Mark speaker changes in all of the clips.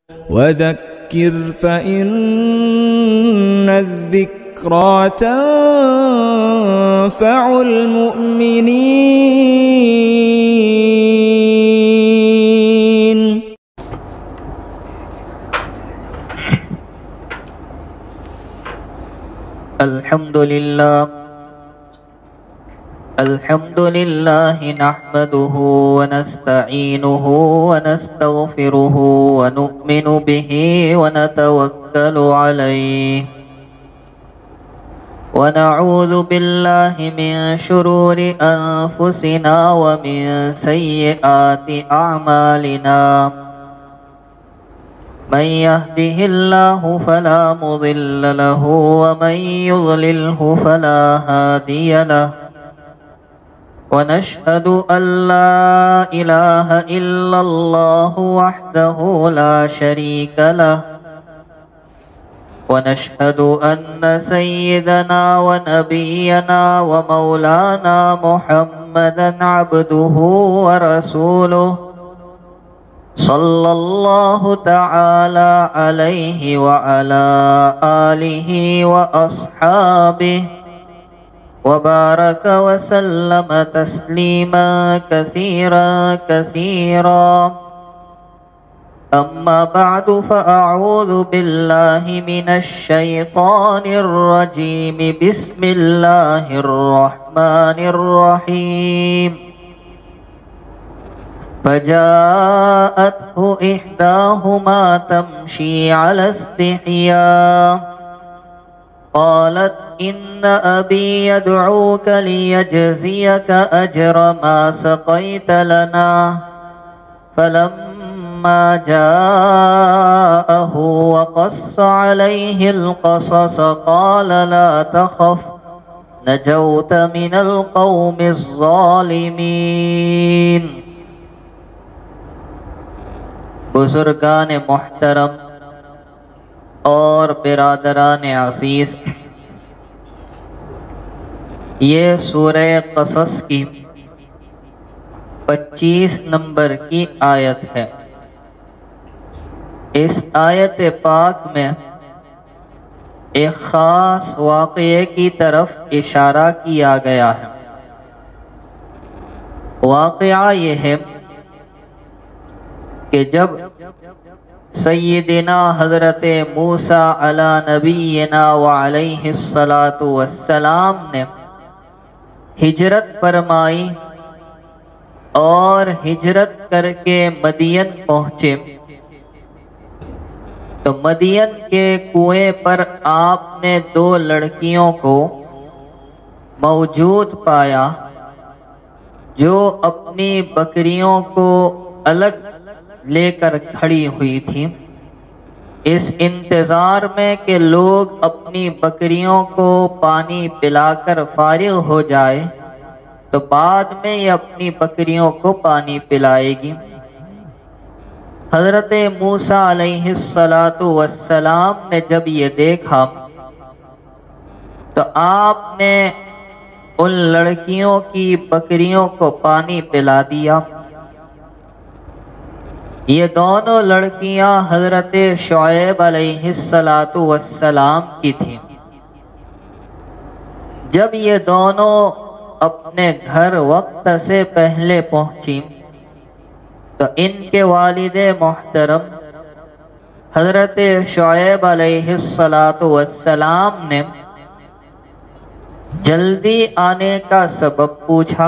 Speaker 1: وذكر فإن الذكرى تنفع المؤمنين.
Speaker 2: الحمد لله نحمده ونستعينه ونستغفره ونؤمن به ونتوكل عليه ونعوذ بالله من شرور أنفسنا ومن سيئات أعمالنا. من يهده الله فلا مضل له ومن يضلله فلا هادي له. ونشهد أن لا إله إلا الله وحده لا شريك له. ونشهد أن سيدنا ونبينا ومولانا محمدا عبده ورسوله صلى الله تعالى عليه وعلى آله وأصحابه وبارك وسلم تسليما كثيرا كثيرا. أما بعد فأعوذ بالله من الشيطان الرجيم. بسم الله الرحمن الرحيم. فجاءته إحداهما تمشي على استحياء قالت إن أبي يدعوك ليجزيك أجر ما سقيت لنا. فلما جاءه وقص عليه القصص قال لا تخف نجوت من القوم الظالمين. بزرگان محترم اور برادران عزیز، یہ سورہ قصص کی 25 نمبر کی آیت ہے۔ اس آیت پاک میں ایک خاص واقعے کی طرف اشارہ کیا گیا ہے۔ واقعہ یہ ہے کہ جب سیدنا حضرت موسیٰ علی نبینا وعلیہ السلام نے ہجرت فرمائی اور ہجرت کر کے مدین پہنچے تو مدین کے کنویں پر آپ نے 2 لڑکیوں کو موجود پایا جو اپنی بکریوں کو الگ لے کر کھڑی ہوئی تھی، اس انتظار میں کہ لوگ اپنی بکریوں کو پانی پلا کر فارغ ہو جائے تو بعد میں یہ اپنی بکریوں کو پانی پلائے گی۔ حضرت موسیٰ علیہ السلام نے جب یہ دیکھا تو آپ نے ان لڑکیوں کی بکریوں کو پانی پلا دیا۔ یہ دونوں لڑکیاں حضرت شعیب علیہ السلام کی تھیں۔ جب یہ دونوں اپنے گھر وقت سے پہلے پہنچی تو ان کے والد محترم حضرت شعیب علیہ السلام نے جلدی آنے کا سبب پوچھا۔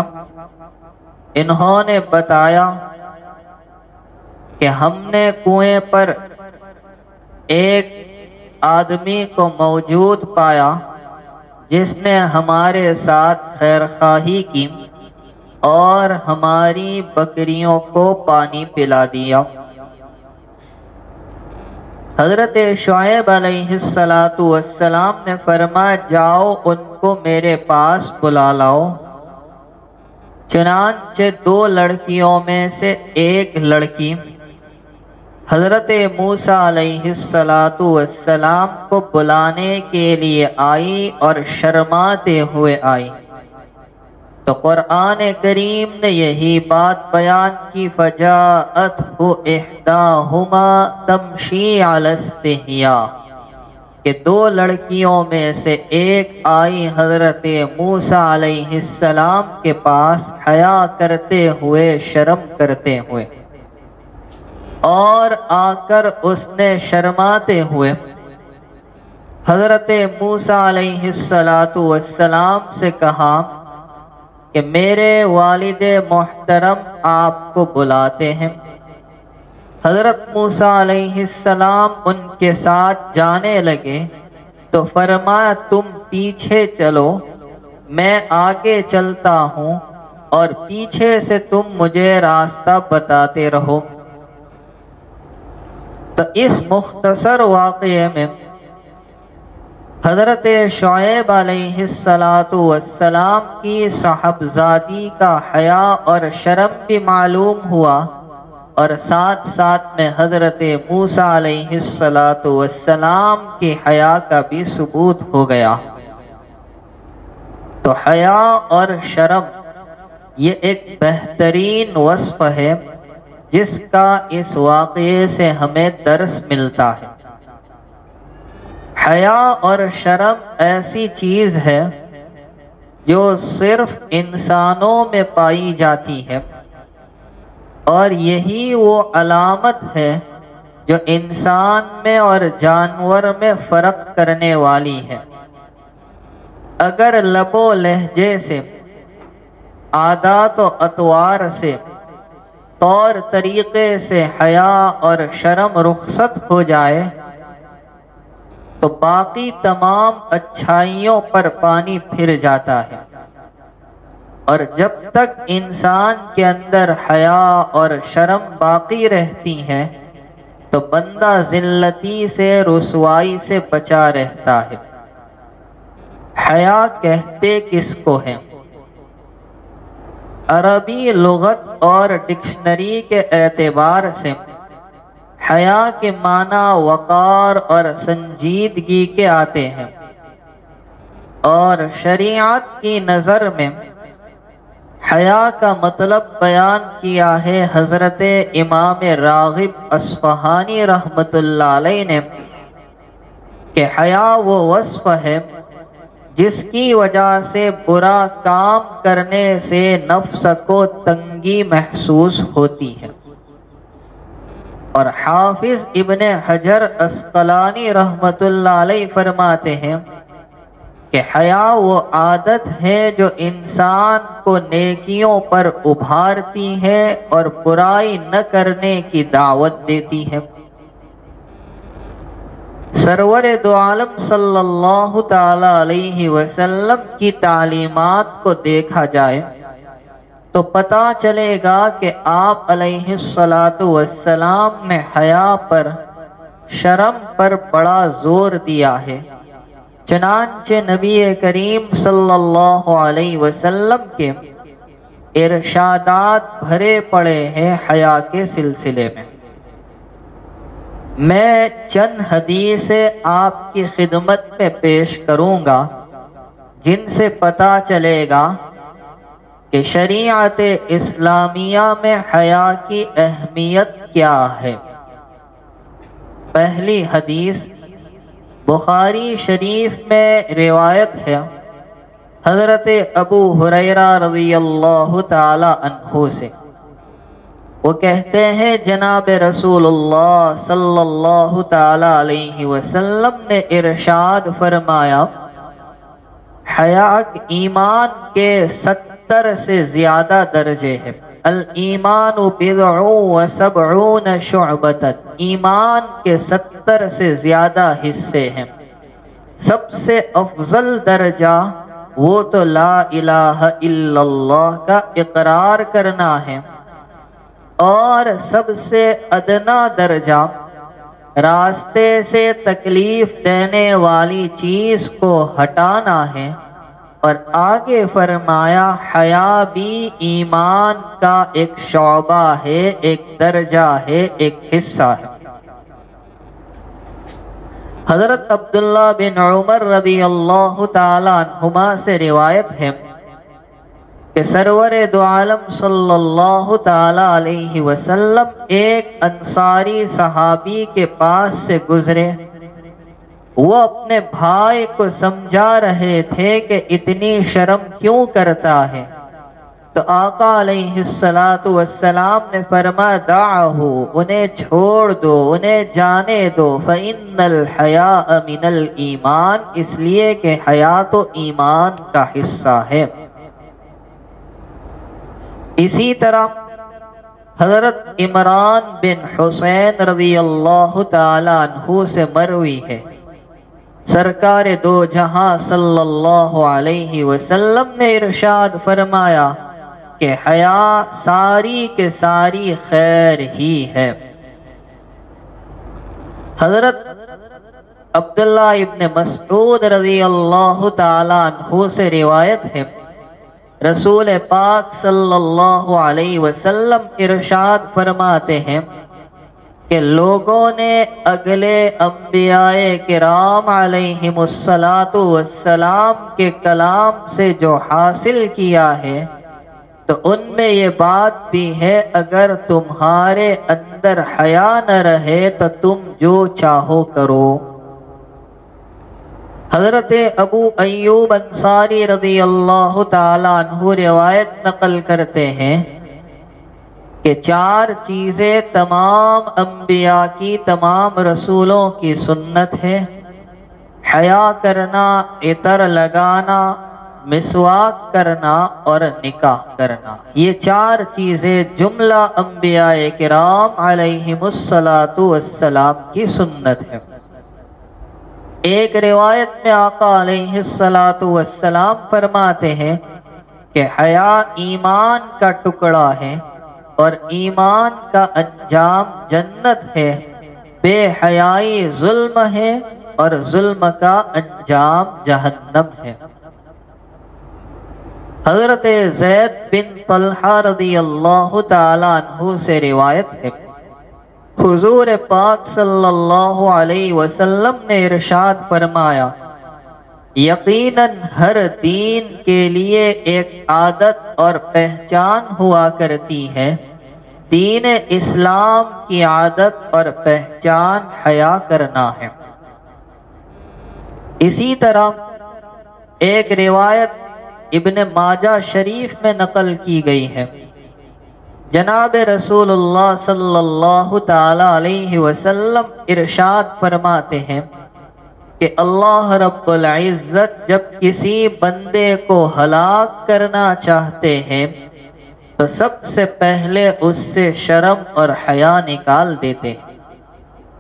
Speaker 2: انہوں نے بتایا کہ ہم نے کنویں پر ایک آدمی کو موجود پایا جس نے ہمارے ساتھ خیر خواہی کی اور ہماری بکریوں کو پانی پلا دیا۔ حضرت شعیب علیہ السلام نے فرمایا جاؤ ان کو میرے پاس بلا لاؤ۔ چنانچہ 2 لڑکیوں میں سے ایک لڑکی حضرت موسیٰ علیہ السلام کو بلانے کے لیے آئی اور شرماتے ہوئے آئی۔ تو قرآن کریم نے یہی بات بیان کی، فجاءتہ احداہما تمشی علی استحیاء، کہ دو لڑکیوں میں سے ایک آئی حضرت موسیٰ علیہ السلام کے پاس حیا کرتے ہوئے، شرم کرتے ہوئے، اور آ کر اس نے شرماتے ہوئے حضرت موسیٰ علیہ السلام سے کہا کہ میرے والد محترم آپ کو بلاتے ہیں۔ حضرت موسیٰ علیہ السلام ان کے ساتھ جانے لگے تو فرمایا تم پیچھے چلو، میں آگے چلتا ہوں اور پیچھے سے تم مجھے راستہ بتاتے رہو۔ تو اس مختصر واقعے میں حضرت شعیب علیہ السلام کی صاحبزادی کا حیا اور شرم بھی معلوم ہوا، اور ساتھ ساتھ میں حضرت موسیٰ علیہ السلام کی حیا کا بھی ثبوت ہو گیا۔ تو حیا اور شرم یہ ایک بہترین وصف ہے جس کا اس واقعے سے ہمیں درس ملتا ہے۔ حیا اور شرم ایسی چیز ہے جو صرف انسانوں میں پائی جاتی ہے، اور یہی وہ علامت ہے جو انسان میں اور جانور میں فرق کرنے والی ہے۔ اگر لب و لہجے سے، عادات و اطوار سے، طور طریقے سے حیا اور شرم رخصت ہو جائے تو باقی تمام اچھائیوں پر پانی پھر جاتا ہے، اور جب تک انسان کے اندر حیا اور شرم باقی رہتی ہے تو بندہ ذلتی سے، رسوائی سے بچا رہتا ہے۔ حیا کہتے کس کو ہیں؟ عربی لغت اور ڈکشنری کے اعتبار سے حیا کے معنی وقار اور سنجیدگی کے آتے ہیں، اور شریعت کی نظر میں حیا کا مطلب بیان کیا ہے حضرت امام راغب اصفہانی رحمۃ اللہ علیہ نے کہ حیا وہ وصف ہے جس کی وجہ سے برا کام کرنے سے نفس کو تنگی محسوس ہوتی ہے۔ اور حافظ ابن حجر عسقلانی رحمۃ اللہ علیہ فرماتے ہیں کہ حیا وہ عادت ہے جو انسان کو نیکیوں پر ابھارتی ہے اور برائی نہ کرنے کی دعوت دیتی ہے۔ سرور دو عالم صلی اللہ تعالی علیہ وسلم کی تعلیمات کو دیکھا جائے تو پتہ چلے گا کہ آپ علیہ السلام نے حیا پر، شرم پر بڑا زور دیا ہے۔ چنانچہ نبی کریم صلی اللہ علیہ وسلم کے ارشادات بھرے پڑے ہیں حیا کے سلسلے میں۔ میں چند حدیثیں آپ کی خدمت میں پیش کروں گا جن سے پتہ چلے گا کہ شریعت اسلامیہ میں حیا کی اہمیت کیا ہے۔ پہلی حدیث بخاری شریف میں روایت ہے حضرت ابو ہریرہ رضی اللہ تعالی عنہ سے۔ وہ کہتے ہیں جناب رسول اللہ صلی اللہ تعالی علیہ وسلم نے ارشاد فرمایا، حیا ایمان کے 70 سے زیادہ درجے ہیں۔ الایمان بضع و 70 شعبۃ، ایمان کے 70 سے زیادہ حصے ہیں۔ سب سے افضل درجہ وہ تو لا الہ الا اللہ کا اقرار کرنا ہے، اور سب سے ادنا درجہ راستے سے تکلیف دینے والی چیز کو ہٹانا ہے، اور آگے فرمایا حیا بھی ایمان کا ایک شعبہ ہے، ایک درجہ ہے، ایک حصہ ہے۔ حضرت عبداللہ بن عمر رضی اللہ تعالی عنہما سے روایت ہے کہ سرور دو عالم صلی اللہ تعالی علیہ وسلم ایک انصاری صحابی کے پاس سے گزرے. وہ اپنے بھائی کو سمجھا رہے تھے کہ اتنی شرم کیوں کرتا ہے. تو آقا علیہ السلام نے فرمایا دعہو، انہیں چھوڑ دو، انہیں جانے دو. فإن الحیاء من الایمان، اس لیے کہ حیا تو ایمان کا حصہ ہے. اسی طرح حضرت عمران بن حسین رضی اللہ تعالی عنہ سے مروی ہے، سرکار دو جہاں صلی اللہ علیہ وسلم نے ارشاد فرمایا کہ حیا ساری کے ساری خیر ہی ہے. حضرت عبداللہ ابن مسعود رضی اللہ تعالی عنہ سے روایت ہے، رسول پاک صلی اللہ علیہ وسلم ارشاد فرماتے ہیں کہ لوگوں نے اگلے انبیاء کرام علیہم السلام کے کلام سے جو حاصل کیا ہے تو ان میں یہ بات بھی ہے، اگر تمہارے اندر حیا نہ رہے تو تم جو چاہو کرو. حضرت ابو ایوب انصاری رضی اللہ تعالی عنہ روایت نقل کرتے ہیں کہ 4 چیزیں تمام انبیاء کی، تمام رسولوں کی سنت ہے: حیا کرنا، عطر لگانا، مسواک کرنا اور نکاح کرنا. یہ 4 چیزیں جملہ انبیاء کرام علیہم السلام کی سنت ہے. ایک روایت میں آقا علیہ السلام فرماتے ہیں کہ حیا ایمان کا ٹکڑا ہے اور ایمان کا انجام جنت ہے. بے حیائی ظلم ہے اور ظلم کا انجام جہنم ہے. حضرت زید بن طلحہ رضی اللہ تعالی عنہ سے روایت ہے، حضور پاک صلی اللہ علیہ وسلم نے ارشاد فرمایا یقیناً ہر دین کے لیے ایک عادت اور پہچان ہوا کرتی ہے. دین اسلام کی عادت اور پہچان حیا کرنا ہے. اسی طرح ایک روایت ابن ماجہ شریف میں نقل کی گئی ہے، جناب رسول اللہ صلی اللہ تعالی علیہ وسلم ارشاد فرماتے ہیں کہ اللہ رب العزت جب کسی بندے کو ہلاک کرنا چاہتے ہیں تو سب سے پہلے اس سے شرم اور حیا نکال دیتے ہیں.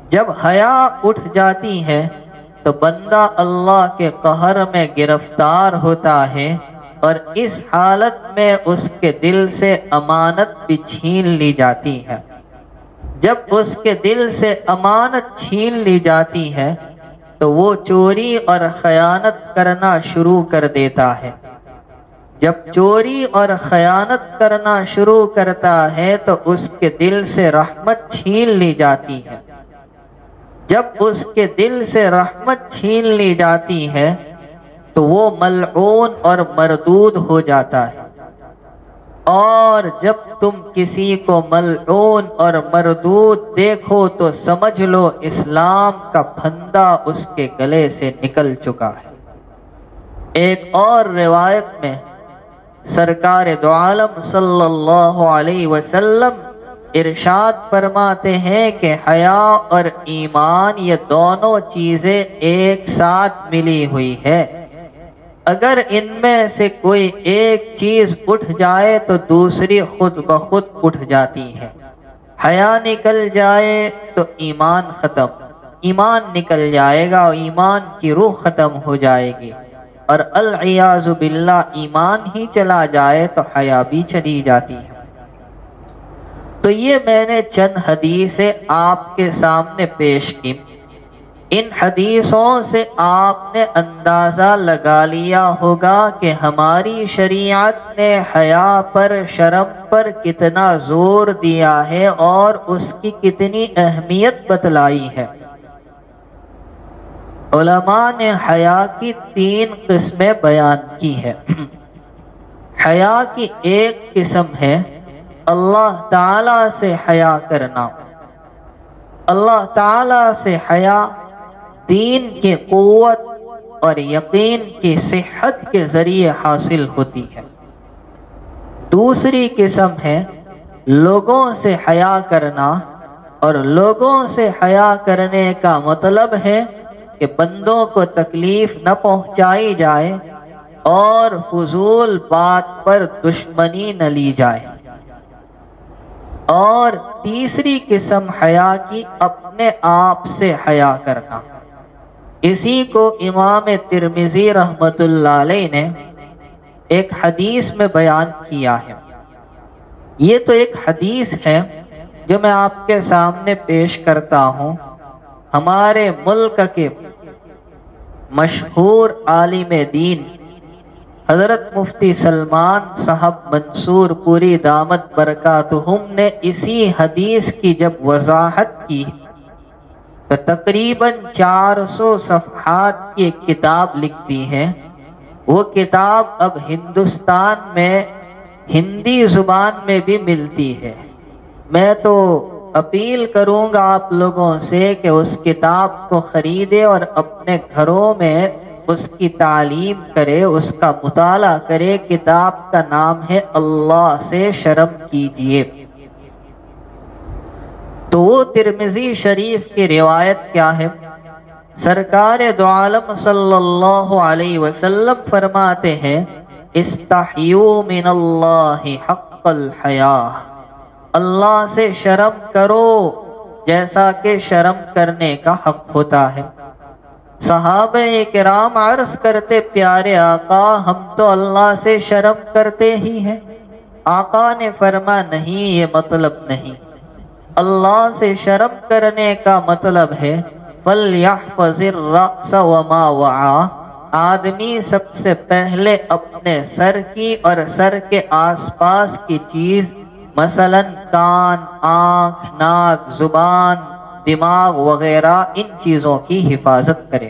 Speaker 2: جب حیا اٹھ جاتی ہے تو بندہ اللہ کے قہر میں گرفتار ہوتا ہے اور اس حالت میں اس کے دل سے امانت بھی چھین لی جاتی ہے. جب اس کے دل سے امانت چھین لی جاتی ہے تو وہ چوری اور خیانت کرنا شروع کر دیتا ہے. جب چوری اور خیانت کرنا شروع کرتا ہے تو اس کے دل سے رحمت چھین لی جاتی ہے. جب اس کے دل سے رحمت چھین لی جاتی ہے تو وہ ملعون اور مردود ہو جاتا ہے. اور جب تم کسی کو ملعون اور مردود دیکھو تو سمجھ لو اسلام کا پھندا اس کے گلے سے نکل چکا ہے. ایک اور روایت میں سرکار دو عالم صلی اللہ علیہ وسلم ارشاد فرماتے ہیں کہ حیا اور ایمان یہ دونوں چیزیں ایک ساتھ ملی ہوئی ہے. اگر ان میں سے کوئی ایک چیز اٹھ جائے تو دوسری خود بخود اٹھ جاتی ہے. حیا نکل جائے تو ایمان ختم، ایمان نکل جائے گا اور ایمان کی روح ختم ہو جائے گی. اور العیاذ باللہ ایمان ہی چلا جائے تو حیا بھی چلی جاتی ہے. تو یہ میں نے چند حدیثیں آپ کے سامنے پیش کی. ان حدیثوں سے آپ نے اندازہ لگا لیا ہوگا کہ ہماری شریعت نے حیا پر، شرم پر کتنا زور دیا ہے اور اس کی کتنی اہمیت بتلائی ہے. علماء نے حیا کی 3 قسمیں بیان کی ہے. حیا کی ایک قسم ہے اللہ تعالی سے حیا کرنا۔ اللہ تعالی سے حیا دین کی قوت اور یقین کی صحت کے ذریعے حاصل ہوتی ہے۔ دوسری قسم ہے لوگوں سے حیا کرنا، اور لوگوں سے حیا کرنے کا مطلب ہے کہ بندوں کو تکلیف نہ پہنچائی جائے اور فضول بات پر دشمنی نہ لی جائے۔ اور تیسری قسم حیا کی اپنے آپ سے حیا کرنا، اسی کو امام ترمذی رحمۃ اللہ علیہ نے ایک حدیث میں بیان کیا ہے۔ یہ تو ایک حدیث ہے جو میں آپ کے سامنے پیش کرتا ہوں۔ ہمارے ملک کے مشہور عالم دین حضرت مفتی سلمان صاحب منصور پوری دامت برکاتہم نے اسی حدیث کی جب وضاحت کی تو تقریباً 400 صفحات کی ایک کتاب لکھ دی ہے۔ وہ کتاب اب ہندوستان میں ہندی زبان میں بھی ملتی ہے۔ میں تو اپیل کروں گا آپ لوگوں سے کہ اس کتاب کو خریدے اور اپنے گھروں میں اس کی تعلیم کرے، اس کا مطالعہ کرے۔ کتاب کا نام ہے اللہ سے شرم کیجئے۔ تو وہ ترمذی شریف کی روایت کیا ہے؟ سرکار دو عالم صلی اللہ علیہ وسلم فرماتے ہیں استحیوا من اللہ حق الحیا، اللہ سے شرم کرو جیسا کہ شرم کرنے کا حق ہوتا ہے۔ صحابہ کرام عرض کرتے پیارے آقا ہم تو اللہ سے شرم کرتے ہی ہیں۔ آقا نے فرمایا نہیں، یہ مطلب نہیں۔ اللہ سے شرم کرنے کا مطلب ہے فَلْيَحْفَظِ الرَّأْسَ وَمَا وَعَى، آدمی سب سے پہلے اپنے سر کی اور سر کے آس پاس کی چیز مثلا کان، آنکھ، ناک، زبان، دماغ وغیرہ ان چیزوں کی حفاظت کرے۔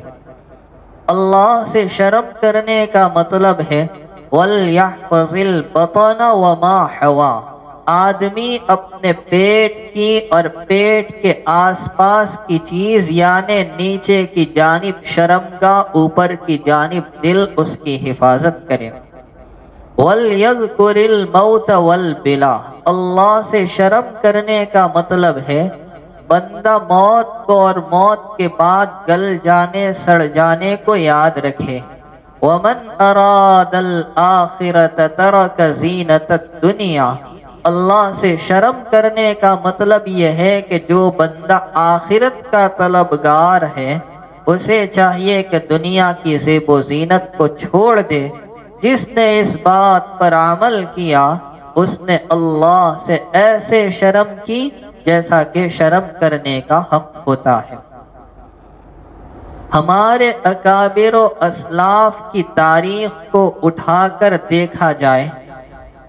Speaker 2: اللہ سے شرم کرنے کا مطلب ہے وَلْيَحْفَظِ الْبَطَنَ وَمَا حَوَى، آدمی اپنے پیٹ کی اور پیٹ کے آس پاس کی چیز یعنی نیچے کی جانب شرمگاہ، اوپر کی جانب دل، اس کی حفاظت کرے۔ وَلْيَذْكُرِ الْمَوْتَ وَالْبِلَى، اللہ سے شرم کرنے کا مطلب ہے بندہ موت کو اور موت کے بعد گل جانے سڑ جانے کو یاد رکھے۔ وَمَنْ أَرَادَ الْآخِرَةَ تَرَكَ زِينَةَ الدُّنْيَا، اللہ سے شرم کرنے کا مطلب یہ ہے کہ جو بندہ آخرت کا طلبگار ہے اسے چاہیے کہ دنیا کی زیب و زینت کو چھوڑ دے۔ جس نے اس بات پر عمل کیا اس نے اللہ سے ایسے شرم کی جیسا کہ شرم کرنے کا حق ہوتا ہے۔ ہمارے اکابر و اسلاف کی تاریخ کو اٹھا کر دیکھا جائے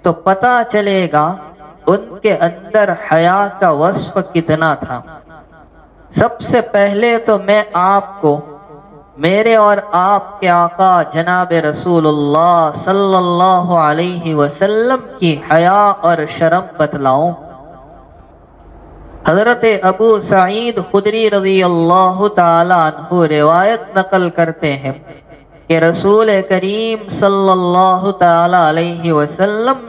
Speaker 2: تو پتہ چلے گا ان کے اندر حیا کا وصف کتنا تھا۔ سب سے پہلے تو میں آپ کو میرے اور آپ کے آقا جناب رسول اللہ صلی اللہ علیہ وسلم کی حیا اور شرم بتلاؤں۔ حضرت ابو سعید خدری رضی اللہ تعالی عنہ روایت نقل کرتے ہیں کہ رسول کریم صلی اللہ تعالی علیہ وسلم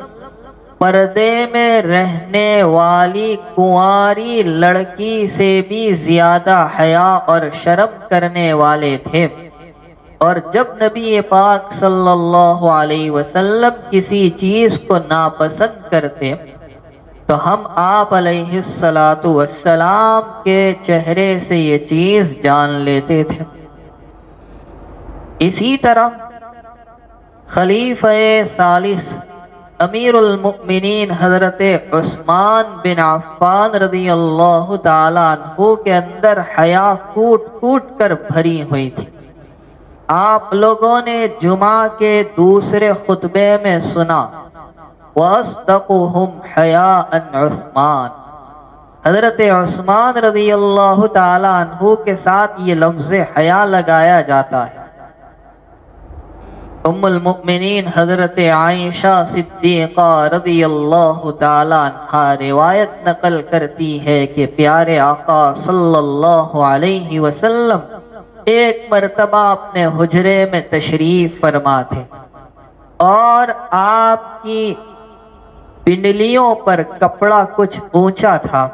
Speaker 2: پردے میں رہنے والی کنواری لڑکی سے بھی زیادہ حیا اور شرم کرنے والے تھے، اور جب نبی پاک صلی اللہ علیہ وسلم کسی چیز کو ناپسند کرتے تو ہم آپ علیہ السلام کے چہرے سے یہ چیز جان لیتے تھے۔ اسی طرح خلیفہ ثالث امیر المؤمنین حضرت عثمان بن عفان رضی اللہ تعالیٰ عنہ کے اندر حیا کوٹ کوٹ کر بھری ہوئی تھی۔ آپ لوگوں نے جمعہ کے دوسرے خطبے میں سنا وَأَصْدَقُهُمْ حَيَاءً عثمان، حضرت عثمان رضی اللہ تعالیٰ عنہ کے ساتھ یہ لفظ حیا لگایا جاتا ہے۔ ام المؤمنین حضرت عائشہ صدیقہ رضی اللہ تعالیٰ عنہا روایت نقل کرتی ہے کہ پیارے آقا صلی اللہ علیہ وسلم ایک مرتبہ اپنے حجرے میں تشریف فرما تھے اور آپ کی پنڈلیوں پر کپڑا کچھ اونچا تھا۔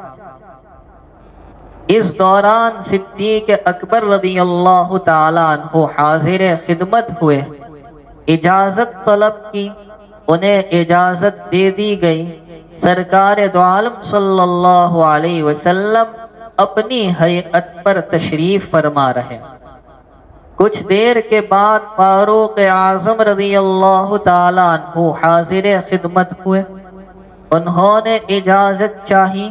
Speaker 2: اس دوران صدیق اکبر رضی اللہ تعالیٰ عنہ حاضر خدمت ہوئے، اجازت طلب کی، انہیں اجازت دے دی گئی۔ سرکار دو عالم صلی اللہ علیہ وسلم اپنی ہیئت پر تشریف فرما رہے۔ کچھ دیر کے بعد فاروق اعظم رضی اللہ تعالیٰ عنہ حاضر خدمت ہوئے، انہوں نے اجازت چاہی،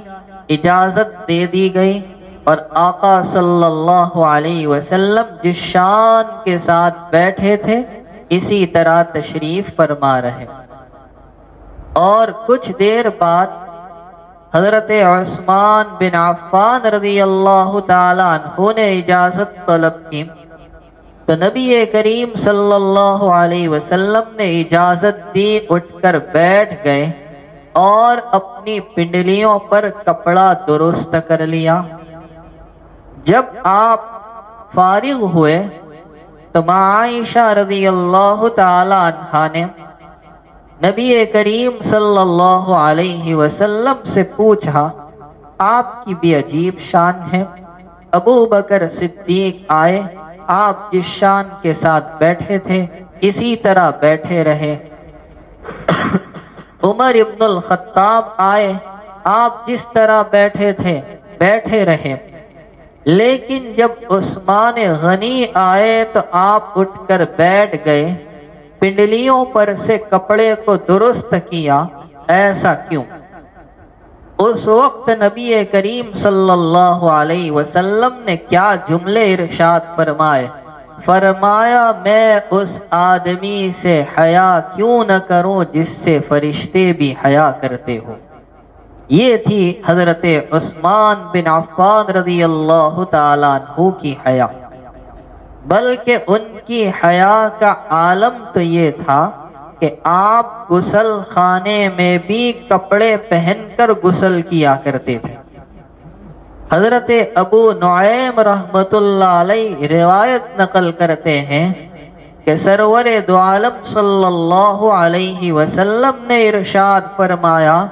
Speaker 2: اجازت دے دی گئی اور آقا صلی اللہ علیہ وسلم جس شان کے ساتھ بیٹھے تھے اسی طرح تشریف فرما رہے۔ اور کچھ دیر بعد حضرت عثمان بن عفان رضی اللہ تعالیٰ عنہ نے اجازت طلب کی تو نبی کریم صلی اللہ علیہ وسلم نے اجازت دی، اٹھ کر بیٹھ گئے اور اپنی پنڈلیوں پر کپڑا درست کر لیا۔ جب آپ فارغ ہوئے تو عائشہ رضی اللہ تعالی عنہا نے نبی کریم صلی اللہ علیہ وسلم سے پوچھا، آپ کی بھی عجیب شان ہے۔ ابو بکر صدیق آئے، آپ جس شان کے ساتھ بیٹھے تھے اسی طرح بیٹھے رہے۔ عمر ابن الخطاب آئے، آپ جس طرح بیٹھے تھے بیٹھے رہے۔ لیکن جب عثمان غنی آئے تو آپ اٹھ کر بیٹھ گئے، پنڈلیوں پر سے کپڑے کو درست کیا، ایسا کیوں؟ اس وقت نبی کریم صلی اللہ علیہ وسلم نے کیا جملے ارشاد فرمائے؟ فرمایا، میں اس آدمی سے حیا کیوں نہ کروں جس سے فرشتے بھی حیا کرتے ہو۔ یہ تھی حضرت عثمان بن عفان رضی اللہ تعالیٰ عنہ کی حیا، بلکہ ان کی حیا کا عالم تو یہ تھا کہ آپ غسل خانے میں بھی کپڑے پہن کر غسل کیا کرتے تھے۔ حضرت ابو نعیم رحمت اللہ علیہ روایت نقل کرتے ہیں کہ سرور دو عالم صلی اللہ علیہ وسلم نے ارشاد فرمایا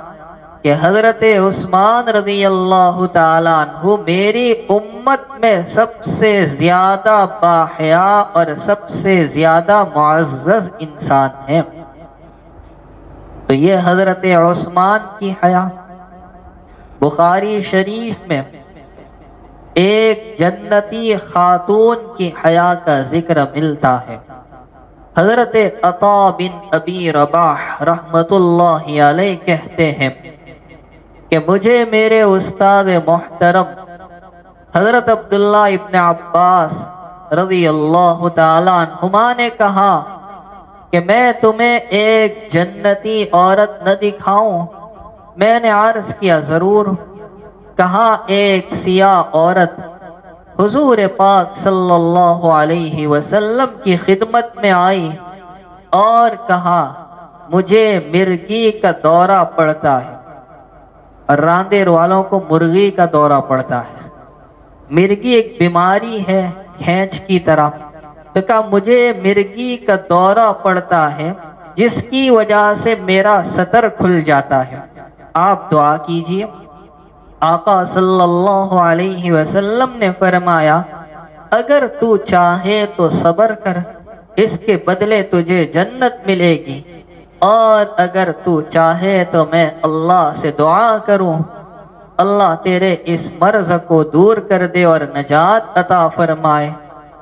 Speaker 2: کہ حضرت عثمان رضی اللہ تعالیٰ عنہ میری امت میں سب سے زیادہ باحیا اور سب سے زیادہ معزز انسان ہیں۔ تو یہ حضرت عثمان کی حیا۔ بخاری شریف میں ایک جنتی خاتون کی حیا کا ذکر ملتا ہے۔ حضرت عطا بن ابی رباح رحمت اللہ علیہ کہتے ہیں کہ مجھے میرے استاد محترم حضرت عبداللہ ابن عباس رضی اللہ تعالیٰ عنہما نے کہا کہ میں تمہیں ایک جنتی عورت نہ دکھاؤں؟ میں نے عرض کیا ضرور۔ کہا ایک سیاہ عورت حضور پاک صلی اللہ علیہ وسلم کی خدمت میں آئی اور کہا مجھے مرگی کا دورہ پڑتا ہے۔ راندیر والوں کو مرغی کا دورہ پڑتا ہے، مرگی ایک بیماری ہے کھینچ کی طرح۔ تو کہا مجھے مرگی کا دورہ پڑتا ہے جس کی وجہ سے میرا سطر کھل جاتا ہے، آپ دعا کیجئے۔ آقا صلی اللہ علیہ وسلم نے فرمایا اگر تو چاہے تو صبر کر، اس کے بدلے تجھے جنت ملے گی، اور اگر تو چاہے تو میں اللہ سے دعا کروں اللہ تیرے اس مرض کو دور کر دے اور نجات عطا فرمائے۔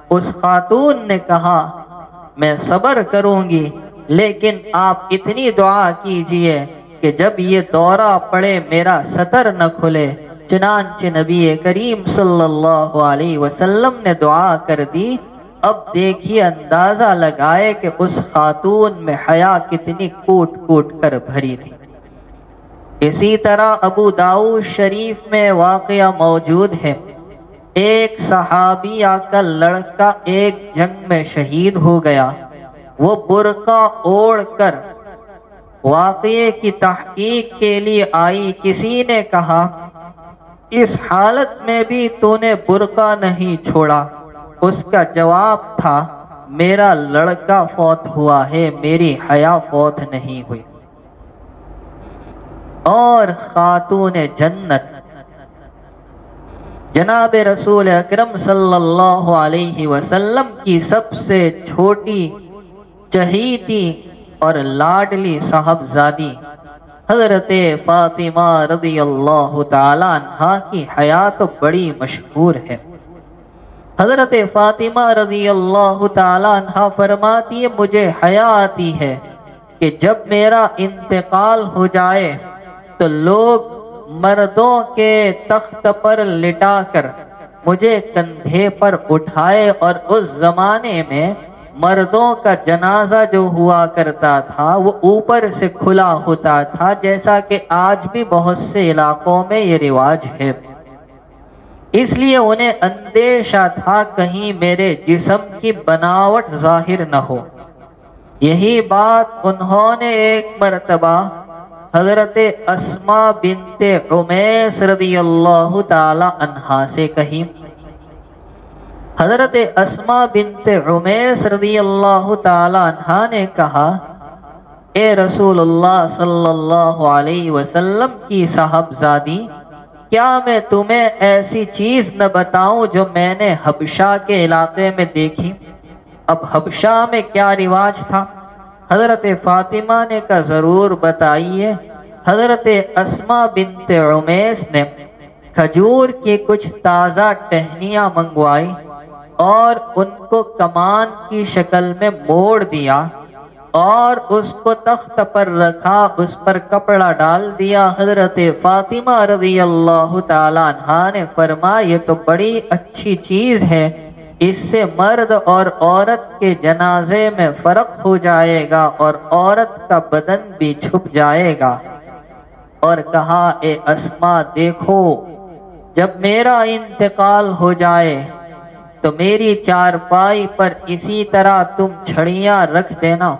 Speaker 2: اس خاتون نے کہا میں صبر کروں گی، لیکن آپ اتنی دعا کیجئے کہ جب یہ دورہ پڑے میرا سطر نہ کھلے۔ چنانچہ نبی کریم صلی اللہ علیہ وسلم نے دعا کر دی۔ اب دیکھیے اندازہ لگائے کہ اس خاتون میں حیا کتنی کوٹ کوٹ کر بھری تھی۔ اسی طرح ابو داؤد شریف میں واقعہ موجود ہے، ایک صحابیہ کا لڑکا ایک جنگ میں شہید ہو گیا، وہ برقع اوڑھ کر واقعے کی تحقیق کے لیے آئی۔ کسی نے کہا اس حالت میں بھی تو نے برقع نہیں چھوڑا؟ اس کا جواب تھا میرا لڑکا فوت ہوا ہے، میری حیا فوت نہیں ہوئی۔ اور خاتون جنت جناب رسول اکرم صلی اللہ علیہ وسلم کی سب سے چھوٹی چہیتی اور لاڈلی صاحبزادی حضرت فاطمہ رضی اللہ تعالی عنہا کی حیات بڑی مشہور ہے۔ حضرت فاطمہ رضی اللہ تعالی عنہا فرماتی ہے مجھے حیا آتی ہے کہ جب میرا انتقال ہو جائے تو لوگ مردوں کے تخت پر لٹا کر مجھے کندھے پر اٹھائے، اور اس زمانے میں مردوں کا جنازہ جو ہوا کرتا تھا وہ اوپر سے کھلا ہوتا تھا، جیسا کہ آج بھی بہت سے علاقوں میں یہ رواج ہے۔ اس لیے انہیں اندیشہ تھا کہیں میرے جسم کی بناوٹ ظاہر نہ ہو۔ یہی بات انہوں نے ایک مرتبہ حضرت اسماء بنت عمیس رضی اللہ تعالی عنہا سے کہی۔ حضرت اسماء بنت عمیس رضی اللہ تعالی عنہا نے کہا اے رسول اللہ صلی اللہ علیہ وسلم کی صاحبزادی، کیا میں تمہیں ایسی چیز نہ بتاؤں جو میں نے حبشہ کے علاقے میں دیکھی؟ اب حبشہ میں کیا رواج تھا؟ حضرت فاطمہ نے کہا ضرور بتائیے۔ حضرت اسماء بنت عمیس نے کھجور کی کچھ تازہ ٹہنیاں منگوائی اور ان کو کمان کی شکل میں موڑ دیا اور اس کو تخت پر رکھا، اس پر کپڑا ڈال دیا۔ حضرت فاطمہ رضی اللہ تعالی عنہا نے فرمایا یہ تو بڑی اچھی چیز ہے، اس سے مرد اور عورت کے جنازے میں فرق ہو جائے گا اور عورت کا بدن بھی چھپ جائے گا۔ اور کہا اے اسماء دیکھو، جب میرا انتقال ہو جائے تو میری چارپائی پر اسی طرح تم چھڑیاں رکھ دینا۔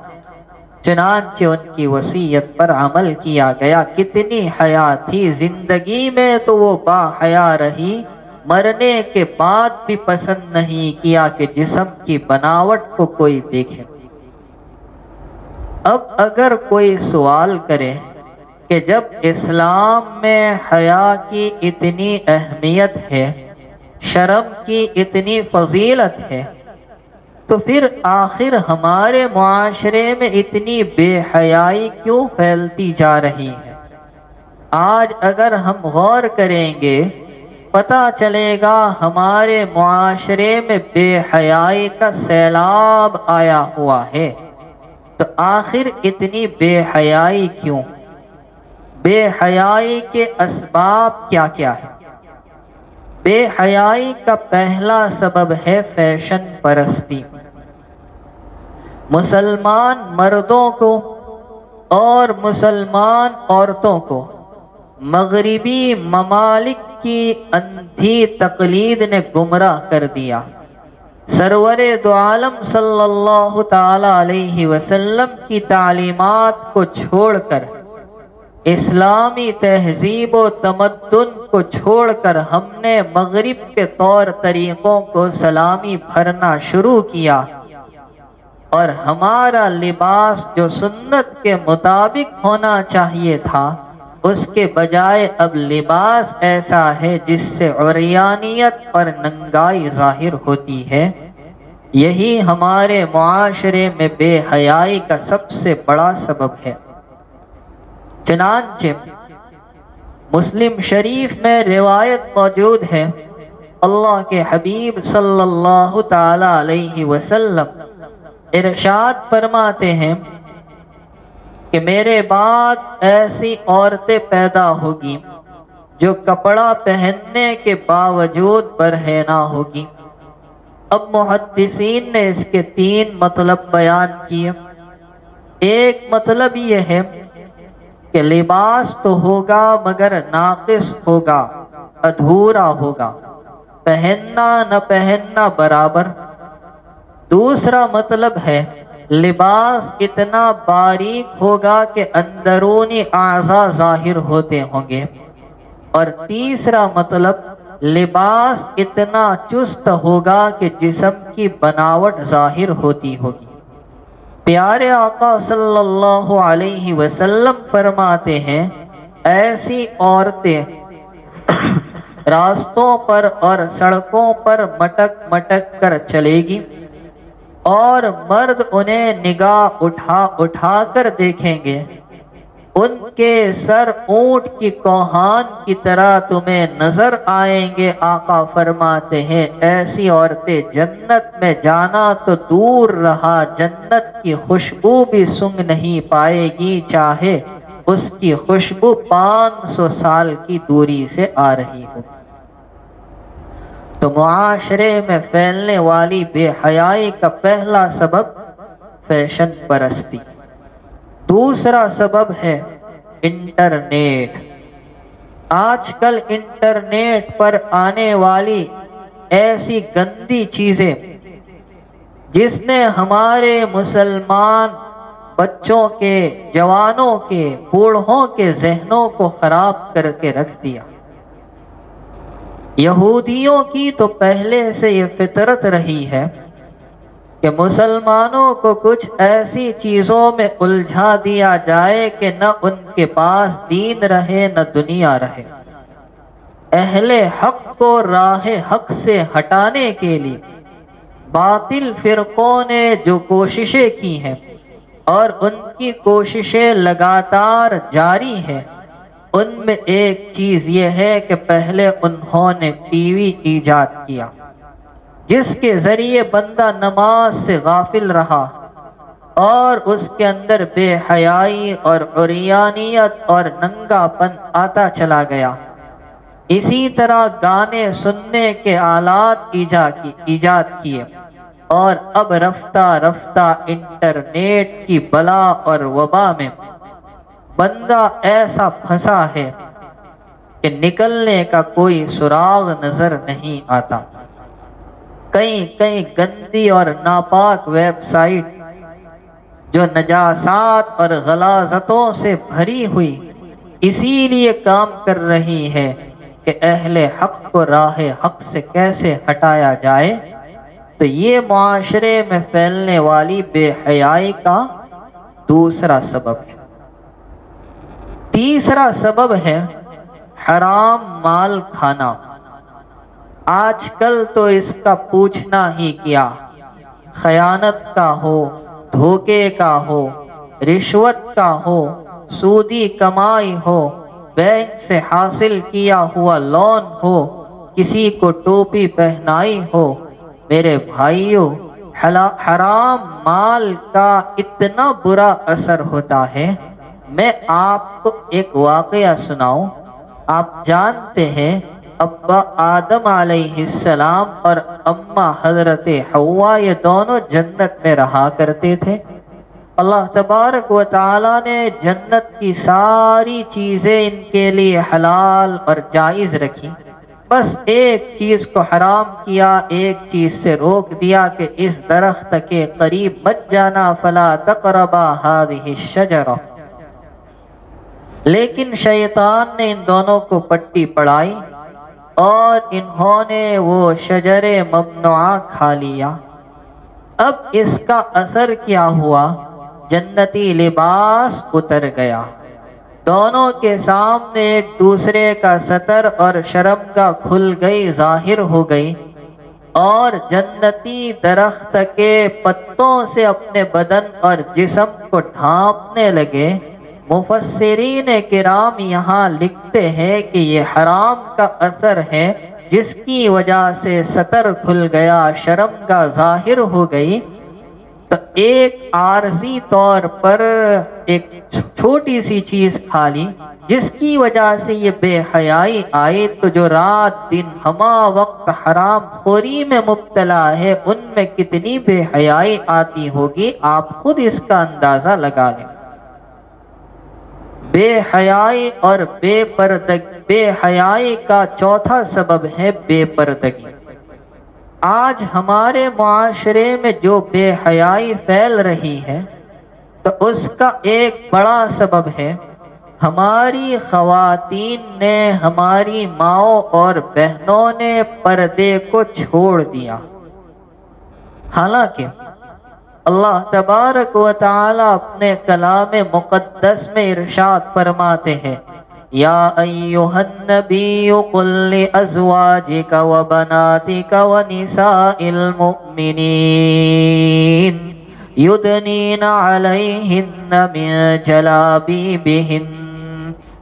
Speaker 2: چنانچہ ان کی وصیت پر عمل کیا گیا۔ کتنی حیا تھی، زندگی میں تو وہ با حیا رہی، مرنے کے بعد بھی پسند نہیں کیا کہ جسم کی بناوٹ کو کوئی دیکھے۔ اب اگر کوئی سوال کرے کہ جب اسلام میں حیا کی اتنی اہمیت ہے، شرم کی اتنی فضیلت ہے، تو پھر آخر ہمارے معاشرے میں اتنی بے حیائی کیوں پھیلتی جا رہی ہے؟ آج اگر ہم غور کریں گے پتہ چلے گا ہمارے معاشرے میں بے حیائی کا سیلاب آیا ہوا ہے۔ تو آخر اتنی بے حیائی کیوں؟ بے حیائی کے اسباب کیا کیا ہے؟ بے حیائی کا پہلا سبب ہے فیشن پرستی۔ مسلمان مردوں کو اور مسلمان عورتوں کو مغربی ممالک کی اندھی تقلید نے گمراہ کر دیا۔ سرور دو عالم صلی اللہ تعالی علیہ وسلم کی تعلیمات کو چھوڑ کر، اسلامی تہذیب و تمدن کو چھوڑ کر ہم نے مغرب کے طور طریقوں کو سلامی بھرنا شروع کیا، اور ہمارا لباس جو سنت کے مطابق ہونا چاہیے تھا اس کے بجائے اب لباس ایسا ہے جس سے عریانیت اور ننگائی ظاہر ہوتی ہے۔ یہی ہمارے معاشرے میں بے حیائی کا سب سے بڑا سبب ہے۔ چنانچہ مسلم شریف میں روایت موجود ہے، اللہ کے حبیب صلی اللہ تعالی علیہ وسلم ارشاد فرماتے ہیں کہ میرے بعد ایسی عورتیں پیدا ہوگی جو کپڑا پہننے کے باوجود برہنہ ہوگی۔ اب محدثین نے اس کے 3 مطلب بیان کیے۔ ایک مطلب یہ ہے کہ لباس تو ہوگا مگر ناقص ہوگا، ادھورا ہوگا، پہننا نہ پہننا برابر۔ دوسرا مطلب ہے لباس اتنا باریک ہوگا کہ اندرونی اعضاء ظاہر ہوتے ہوں گے، اور تیسرا مطلب لباس اتنا چست ہوگا کہ جسم کی بناوٹ ظاہر ہوتی ہوگی۔ پیارے آقا صلی اللہ علیہ وسلم فرماتے ہیں ایسی عورتیں راستوں پر اور سڑکوں پر مٹک مٹک کر چلے گی، اور مرد انہیں نگاہ اٹھا اٹھا کر دیکھیں گے، ان کے سر اونٹ کی کوہان کی طرح تمہیں نظر آئیں گے۔ آقا فرماتے ہیں ایسی عورتیں جنت میں جانا تو دور رہا، جنت کی خوشبو بھی سونگھ نہیں پائے گی، چاہے اس کی خوشبو 500 سال کی دوری سے آ رہی ہو۔ تو معاشرے میں پھیلنے والی بے حیائی کا پہلا سبب فیشن پرستی، دوسرا سبب ہے انٹرنیٹ۔ آج کل انٹرنیٹ پر آنے والی ایسی گندی چیزیں جس نے ہمارے مسلمان بچوں کے، جوانوں کے، بوڑھوں کے ذہنوں کو خراب کر کے رکھ دیا۔ یہودیوں کی تو پہلے سے یہ فطرت رہی ہے کہ مسلمانوں کو کچھ ایسی چیزوں میں الجھا دیا جائے کہ نہ ان کے پاس دین رہے نہ دنیا رہے۔ اہل حق کو راہ حق سے ہٹانے کے لیے باطل فرقوں نے جو کوششیں کی ہیں، اور ان کی کوششیں لگاتار جاری ہیں، ان میں ایک چیز یہ ہے کہ پہلے انہوں نے ٹی وی ایجاد کیا، جس کے ذریعے بندہ نماز سے غافل رہا، اور اس کے اندر بے حیائی اور عریانیت اور ننگا پن آتا چلا گیا۔ اسی طرح گانے سننے کے آلات ایجاد کیے، اور اب رفتہ رفتہ انٹرنیٹ کی بلا اور وبا میں بندہ ایسا پھنسا ہے کہ نکلنے کا کوئی سراغ نظر نہیں آتا۔ کئی کئی گندی اور ناپاک ویب سائٹ جو نجاسات اور غلاظتوں سے بھری ہوئی اسی لیے کام کر رہی ہے کہ اہل حق کو راہ حق سے کیسے ہٹایا جائے، تو یہ معاشرے میں پھیلنے والی بے حیائی کا دوسرا سبب ہے۔ تیسرا سبب ہے حرام مال کھانا۔ آج کل تو اس کا پوچھنا ہی کیا، خیانت کا ہو، دھوکے کا ہو، رشوت کا ہو، سودی کمائی ہو، بینک سے حاصل کیا ہوا لون ہو، کسی کو ٹوپی پہنائی ہو، میرے بھائیوں حرام مال کا اتنا برا اثر ہوتا ہے۔ میں آپ کو ایک واقعہ سناؤں۔ آپ جانتے ہیں ابا آدم علیہ السلام اور اماں حضرت حوا یہ دونوں جنت میں رہا کرتے تھے۔ اللہ تبارک و تعالی نے جنت کی ساری چیزیں ان کے لیے حلال اور جائز رکھی، بس ایک چیز کو حرام کیا، ایک چیز سے روک دیا کہ اس درخت کے قریب مت جانا، فلا تقربا هذه الشجرہ۔ لیکن شیطان نے ان دونوں کو پٹی پڑھائی اور انہوں نے وہ شجر ممنوعہ کھا لیا۔ اب اس کا اثر کیا ہوا؟ جنتی لباس اتر گیا، دونوں کے سامنے ایک دوسرے کا ستر اور شرمگاہ کھل گئی، ظاہر ہو گئی، اور جنتی درخت کے پتوں سے اپنے بدن اور جسم کو ڈھانپنے لگے۔ مفسرین کرام یہاں لکھتے ہیں کہ یہ حرام کا اثر ہے، جس کی وجہ سے ستر کھل گیا، شرمگاہ ظاہر ہو گئی۔ تو ایک عارضی طور پر ایک چھوٹی سی چیز کھا لی، جس کی وجہ سے یہ بے حیائی آئی، تو جو رات دن ہما وقت حرام خوری میں مبتلا ہے، ان میں کتنی بے حیائی آتی ہوگی، آپ خود اس کا اندازہ لگا لیں۔ بے حیائی اور بے حیائی کا چوتھا سبب ہے بے پردگی۔ آج ہمارے معاشرے میں جو بے حیائی پھیل رہی ہے تو اس کا ایک بڑا سبب ہے ہماری خواتین نے، ہماری ماؤں اور بہنوں نے پردے کو چھوڑ دیا۔ حالانکہ اللہ تبارک و تعالی اپنے کلام مقدس میں ارشاد فرماتے ہیں، یا ایھا النبی قل لازواجک وبناتک ونساء المؤمنین یدنین علیہن من جلابیبہن۔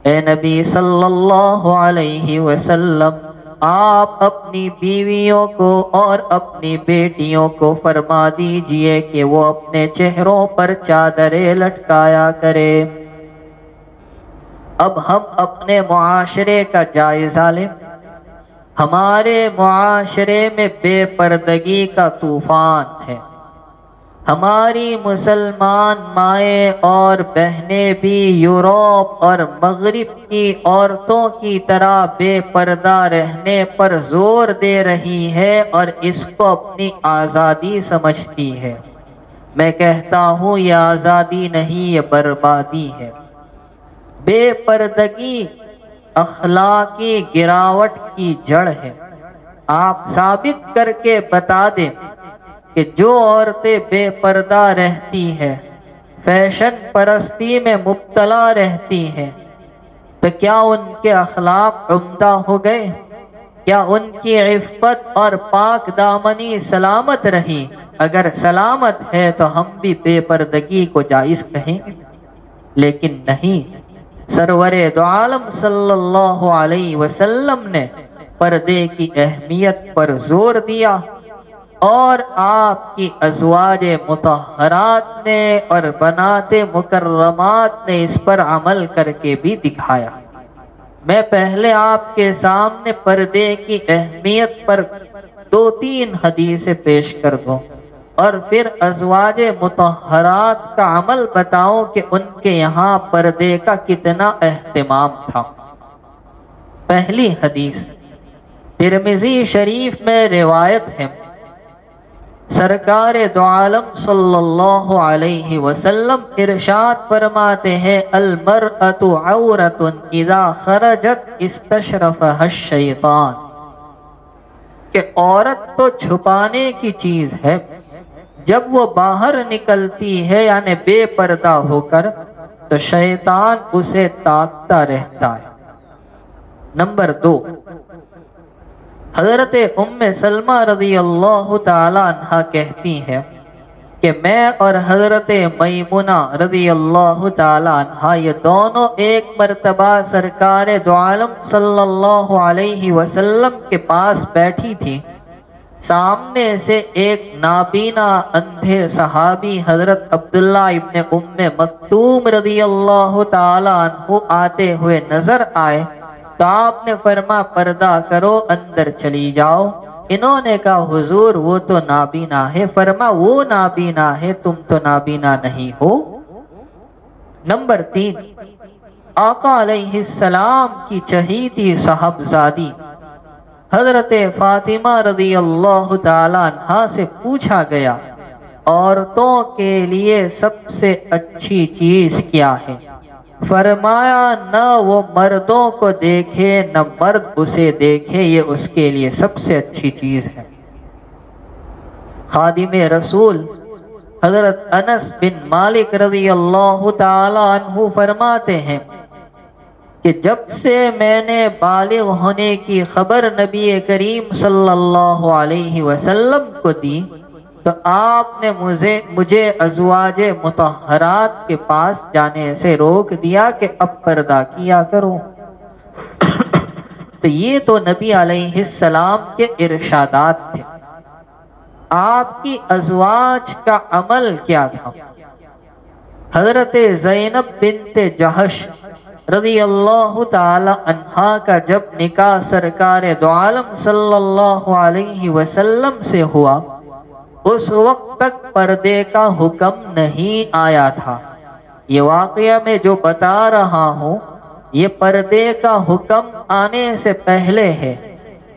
Speaker 2: اے نبی صلی اللہ علیہ وسلم، آپ اپنی بیویوں کو اور اپنی بیٹیوں کو فرما دیجئے کہ وہ اپنے چہروں پر چادریں لٹکایا کرے۔ اب ہم اپنے معاشرے کا جائزہ لیں۔ ہمارے معاشرے میں بے پردگی کا طوفان ہے۔ ہماری مسلمان مائیں اور بہنیں بھی یورپ اور مغرب کی عورتوں کی طرح بے پردہ رہنے پر زور دے رہی ہے اور اس کو اپنی آزادی سمجھتی ہے۔ میں کہتا ہوں یہ آزادی نہیں، یہ بربادی ہے۔ بے پردگی اخلاقی گراوٹ کی جڑ ہے۔ آپ ثابت کر کے بتا دیں کہ جو عورتیں بے پردہ رہتی ہیں، فیشن پرستی میں مبتلا رہتی ہیں، تو کیا ان کے اخلاق عمدہ ہو گئے؟ کیا ان کی عفت اور پاک دامنی سلامت رہی؟ اگر سلامت ہے تو ہم بھی بے پردگی کو جائز کہیں گے، لیکن نہیں۔ سرور دو عالم صلی اللہ علیہ وسلم نے پردے کی اہمیت پر زور دیا، اور آپ کی ازواج مطہرات نے اور بنات مکرمات نے اس پر عمل کر کے بھی دکھایا۔ میں پہلے آپ کے سامنے پردے کی اہمیت پر 2-3 حدیثیں پیش کر دوں، اور پھر ازواج مطہرات کا عمل بتاؤں کہ ان کے یہاں پردے کا کتنا اہتمام تھا۔ پہلی حدیث ترمذی شریف میں روایت ہے، سرکار دو عالم صلی اللہ علیہ وسلم ارشاد فرماتے ہیں، المرأۃ عورۃ اذا خرجت استشرفها الشیطان، کہ عورت تو چھپانے کی چیز ہے، جب وہ باہر نکلتی ہے یعنی بے پردہ ہو کر تو شیطان اسے تاکتا رہتا ہے۔ نمبر 2، حضرت ام سلمہ رضی اللہ تعالی عنہ کہتی ہیں کہ میں اور حضرت میمونہ رضی اللہ تعالی عنہ یہ دونوں ایک مرتبہ سرکار دو عالم صلی اللہ علیہ وسلم کے پاس بیٹھی تھی۔ سامنے سے ایک نابینا اندھے صحابی حضرت عبداللہ ابن ام مکتوم رضی اللہ تعالی عنہ آتے ہوئے نظر آئے تو آپ نے فرما پردہ کرو، اندر چلی جاؤ۔ انہوں نے کہا حضور وہ تو نابینا ہے۔ فرما وہ نابینا ہے، تم تو نابینا نہیں ہو۔ نمبر 3، آقا علیہ السلام کی چہیتی صاحبزادی حضرت فاطمہ رضی اللہ تعالی عنہا سے پوچھا گیا، عورتوں کے لیے سب سے اچھی چیز کیا ہے؟ فرمایا نہ وہ مردوں کو دیکھے نہ مرد اسے دیکھے، یہ اس کے لیے سب سے اچھی چیز ہے۔ خادم رسول حضرت انس بن مالک رضی اللہ تعالی عنہ فرماتے ہیں کہ جب سے میں نے بالغ ہونے کی خبر نبی کریم صلی اللہ علیہ وسلم کو دی تو آپ نے مجھے ازواج مطہرات کے پاس جانے سے روک دیا کہ اب پردہ کیا کرو۔ تو یہ تو نبی علیہ السلام کے ارشادات تھے۔ آپ کی ازواج کا عمل کیا تھا؟ حضرت زینب بنت جہش رضی اللہ تعالی عنہا کا جب نکاح سرکار دو عالم صلی اللہ علیہ وسلم سے ہوا، اس وقت تک پردے کا حکم نہیں آیا تھا۔ یہ واقعہ میں جو بتا رہا ہوں یہ پردے کا حکم آنے سے پہلے ہے،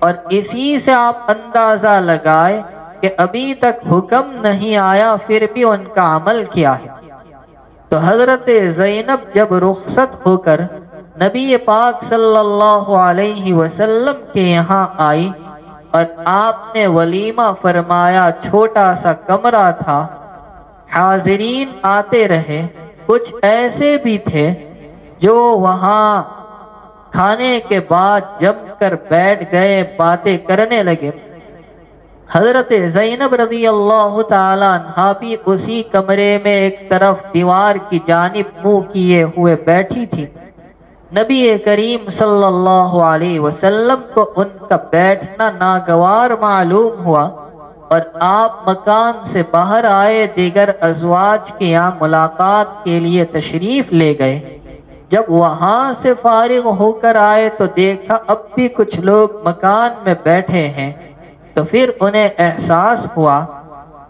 Speaker 2: اور اسی سے آپ اندازہ لگائے کہ ابھی تک حکم نہیں آیا پھر بھی ان کا عمل کیا ہے۔ تو حضرت زینب جب رخصت ہو کر نبی پاک صلی اللہ علیہ وسلم کے یہاں آئی اور آپ نے ولیمہ فرمایا، چھوٹا سا کمرہ تھا، حاضرین آتے رہے، کچھ ایسے بھی تھے جو وہاں کھانے کے بعد جم کر بیٹھ گئے، باتیں کرنے لگے۔ حضرت زینب رضی اللہ تعالی عنہا بھی اسی کمرے میں ایک طرف دیوار کی جانب منہ کیے ہوئے بیٹھی تھی۔ نبی کریم صلی اللہ علیہ وسلم کو ان کا بیٹھنا ناگوار معلوم ہوا اور آپ مکان سے باہر آئے، دیگر ازواج کے یہاں ملاقات کے لیے تشریف لے گئے۔ جب وہاں سے فارغ ہو کر آئے تو دیکھا اب بھی کچھ لوگ مکان میں بیٹھے ہیں، تو پھر انہیں احساس ہوا۔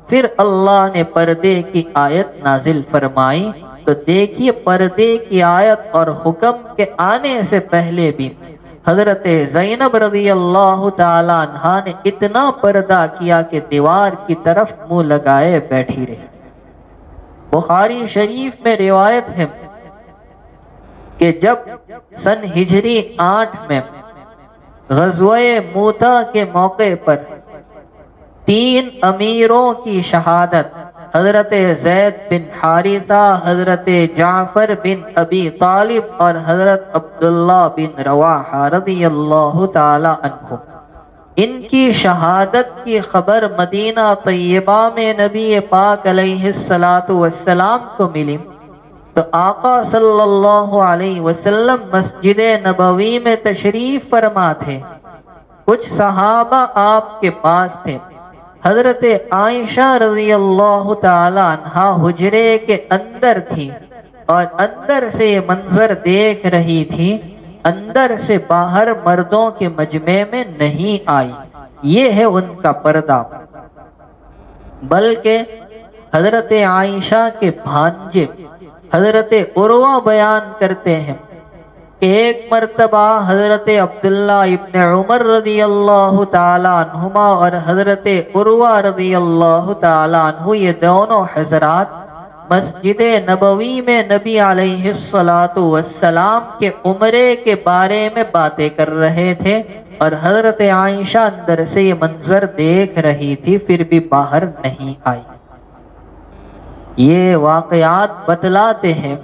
Speaker 2: پھر اللہ نے پردے کی آیت نازل فرمائی۔ تو دیکھیے پردے کی آیت اور حکم کے آنے سے پہلے بھی حضرت زینب رضی اللہ تعالی عنہا نے اتنا پردہ کیا کہ دیوار کی طرف منہ لگائے بیٹھی رہی۔ بخاری شریف میں روایت ہے کہ جب سن ہجری 8 میں غزوہ موتا کے موقع پر 3 امیروں کی شہادت، حضرت زید بن حارثہ، حضرت جعفر بن ابی طالب اور حضرت عبداللہ بن رواحہ رضی اللہ تعالی عنہ، ان کی شہادت کی خبر مدینہ طیبہ میں نبی پاک علیہ السلام کو ملی تو آقا صلی اللہ علیہ وسلم مسجد نبوی میں تشریف فرما تھے۔ کچھ صحابہ آپ کے پاس تھے۔ حضرت عائشہ رضی اللہ تعالی عنہا حجرے کے اندر تھی اور اندر سے یہ منظر دیکھ رہی تھی، اندر سے باہر مردوں کے مجمع میں نہیں آئی۔ یہ ہے ان کا پردہ۔ بلکہ حضرت عائشہ کے بھانجے حضرت عروہ بیان کرتے ہیں کہ ایک مرتبہ حضرت عبداللہ ابن عمر رضی اللہ تعالی عنہما اور حضرت عروہ رضی اللہ تعالی عنہ، یہ دونوں حضرات مسجد نبوی میں نبی علیہ السلام کے عمرے کے بارے میں باتیں کر رہے تھے اور حضرت عائشہ اندر سے یہ منظر دیکھ رہی تھی، پھر بھی باہر نہیں آئی۔ یہ واقعات بتلاتے ہیں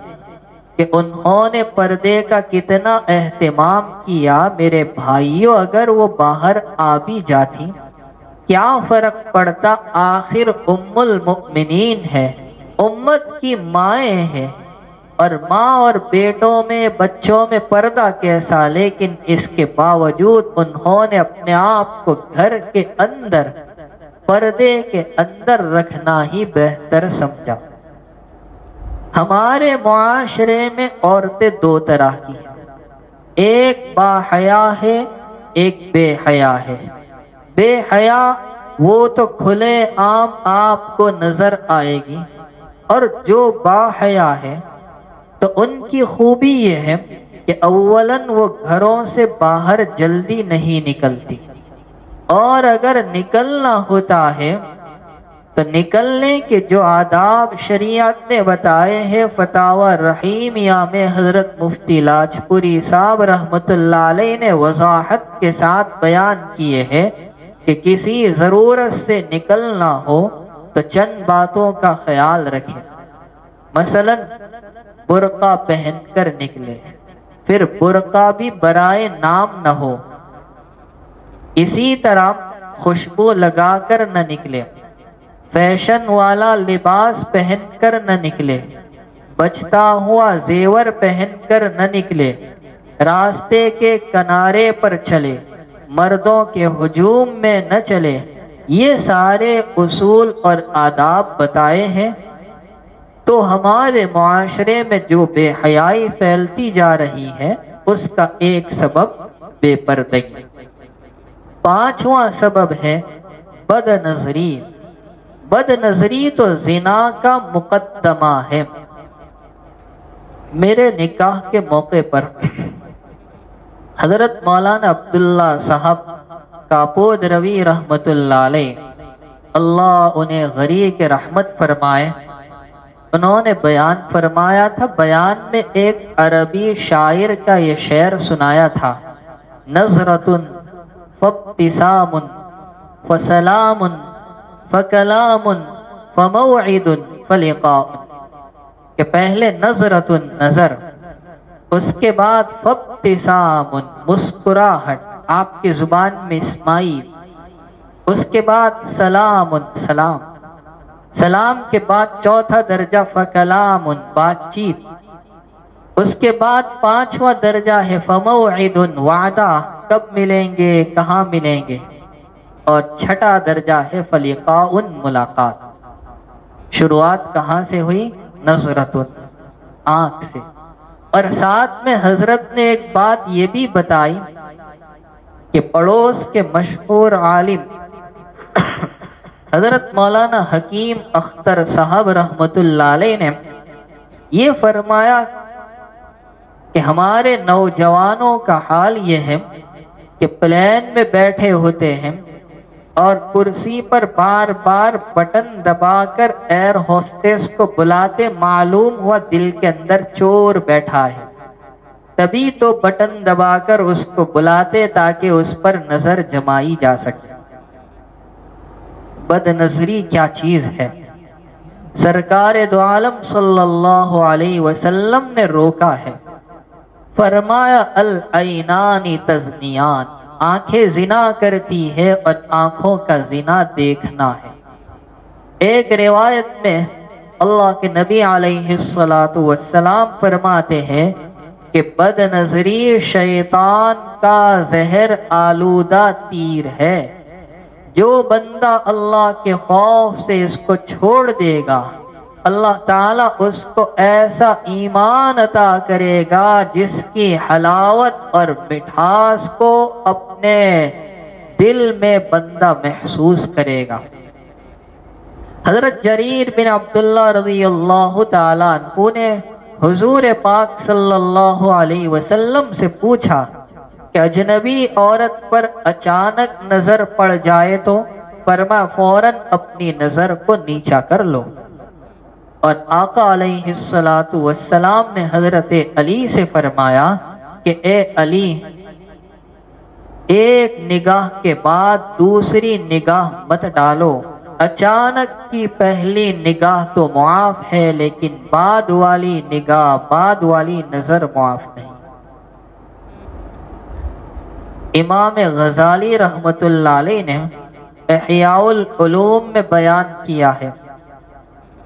Speaker 2: کہ انہوں نے پردے کا کتنا اہتمام کیا۔ میرے بھائیوں، اگر وہ باہر آ بھی جاتی کیا فرق پڑتا، آخر ام المؤمنین ہے، امت کی مائیں ہیں، اور ماں اور بیٹوں میں بچوں میں پردہ کیسا، لیکن اس کے باوجود انہوں نے اپنے آپ کو گھر کے اندر پردے کے اندر رکھنا ہی بہتر سمجھا۔ ہمارے معاشرے میں عورتیں 2 طرح کی ہیں، ایک با حیا ہے، ایک بے حیا ہے۔ بے حیا وہ تو کھلے عام آپ کو نظر آئے گی، اور جو با حیا ہے تو ان کی خوبی یہ ہے کہ اولاً وہ گھروں سے باہر جلدی نہیں نکلتی، اور اگر نکلنا ہوتا ہے تو نکلنے کے جو آداب شریعت نے بتائے ہیں، فتاوی رحیمیہ میں حضرت مفتی لاجپوری صاحب رحمت اللہ علیہ نے وضاحت کے ساتھ بیان کیے ہیں کہ کسی ضرورت سے نکلنا ہو تو چند باتوں کا خیال رکھیں۔ مثلا برقع پہن کر نکلے، پھر برقع بھی برائے نام نہ ہو، اسی طرح خوشبو لگا کر نہ نکلے، فیشن والا لباس پہن کر نہ نکلے، بچتا ہوا زیور پہن کر نہ نکلے، راستے کے کنارے پر چلے، مردوں کے ہجوم میں نہ چلے۔ یہ سارے اصول اور آداب بتائے ہیں۔ تو ہمارے معاشرے میں جو بے حیائی پھیلتی جا رہی ہے، اس کا ایک سبب بے پردگی۔ 5واں سبب ہے بد نظری۔ بد نظری تو زنا کا مقدمہ ہے۔ میرے نکاح کے موقع پر حضرت مولانا عبداللہ صاحب کاپود روی رحمت اللہ علیہ، اللہ انہیں غریق رحمت فرمائے، انہوں نے بیان فرمایا تھا، بیان میں ایک عربی شاعر کا یہ شعر سنایا تھا، نظرۃ فابتسام فسلام فکلام فموعد فلقاء، کہ پہلے نظرۃ نظر، اس کے بعد فابتسام مسکراہٹ آپ کی زبان میں اسماعیل، اس کے بعد سلام سلام، سلام کے بعد چوتھا درجہ فکلام بات چیت، اس کے بعد پانچواں درجہ ہے فموعد وعدہ، کب ملیں گے کہاں ملیں گے، اور چھٹا درجہ ہے فلقاء ملاقات۔ شروعات کہاں سے ہوئی؟ نظرۃ آنکھ سے، اور ساتھ میں حضرت نے ایک بات یہ بھی بتائی کہ پڑوس کے مشہور عالم حضرت مولانا حکیم اختر صاحب رحمت اللہ علیہ نے یہ فرمایا کہ ہمارے نوجوانوں کا حال یہ ہے کہ پلین میں بیٹھے ہوتے ہیں اور کرسی پر بار بار بٹن دبا کر ایئر ہوسٹس کو بلاتے، معلوم ہوا دل کے اندر چور بیٹھا ہے، تبھی تو بٹن دبا کر اس کو بلاتے تاکہ اس پر نظر جمائی جا سکے۔ بد نظری کیا چیز ہے؟ سرکار دو عالم صلی اللہ علیہ وسلم نے روکا ہے، فرمایا العینان تزنیان، آنکھیں زنا کرتی ہے اور آنکھوں کا زنا دیکھنا ہے۔ ایک روایت میں اللہ کے نبی علیہ السلام فرماتے ہیں کہ بد نظری شیطان کا زہر آلودہ تیر ہے، جو بندہ اللہ کے خوف سے اس کو چھوڑ دے گا، اللہ تعالیٰ اس کو ایسا ایمان عطا کرے گا جس کی حلاوت اور مٹھاس کو اپنے دل میں بندہ محسوس کرے گا۔ حضرت جریر بن عبداللہ رضی اللہ تعالیٰ عنہ نے حضور پاک صلی اللہ علیہ وسلم سے پوچھا کہ اجنبی عورت پر اچانک نظر پڑ جائے تو؟ فرمایا فوراً اپنی نظر کو نیچا کر لو۔ اور آقا علیہ السلام نے حضرت علی سے فرمایا کہ اے علی، ایک نگاہ کے بعد دوسری نگاہ مت ڈالو، اچانک کی پہلی نگاہ تو معاف ہے لیکن بعد والی نگاہ، بعد والی نظر معاف نہیں۔ امام غزالی رحمت اللہ علیہ نے احیاء العلوم میں بیان کیا ہے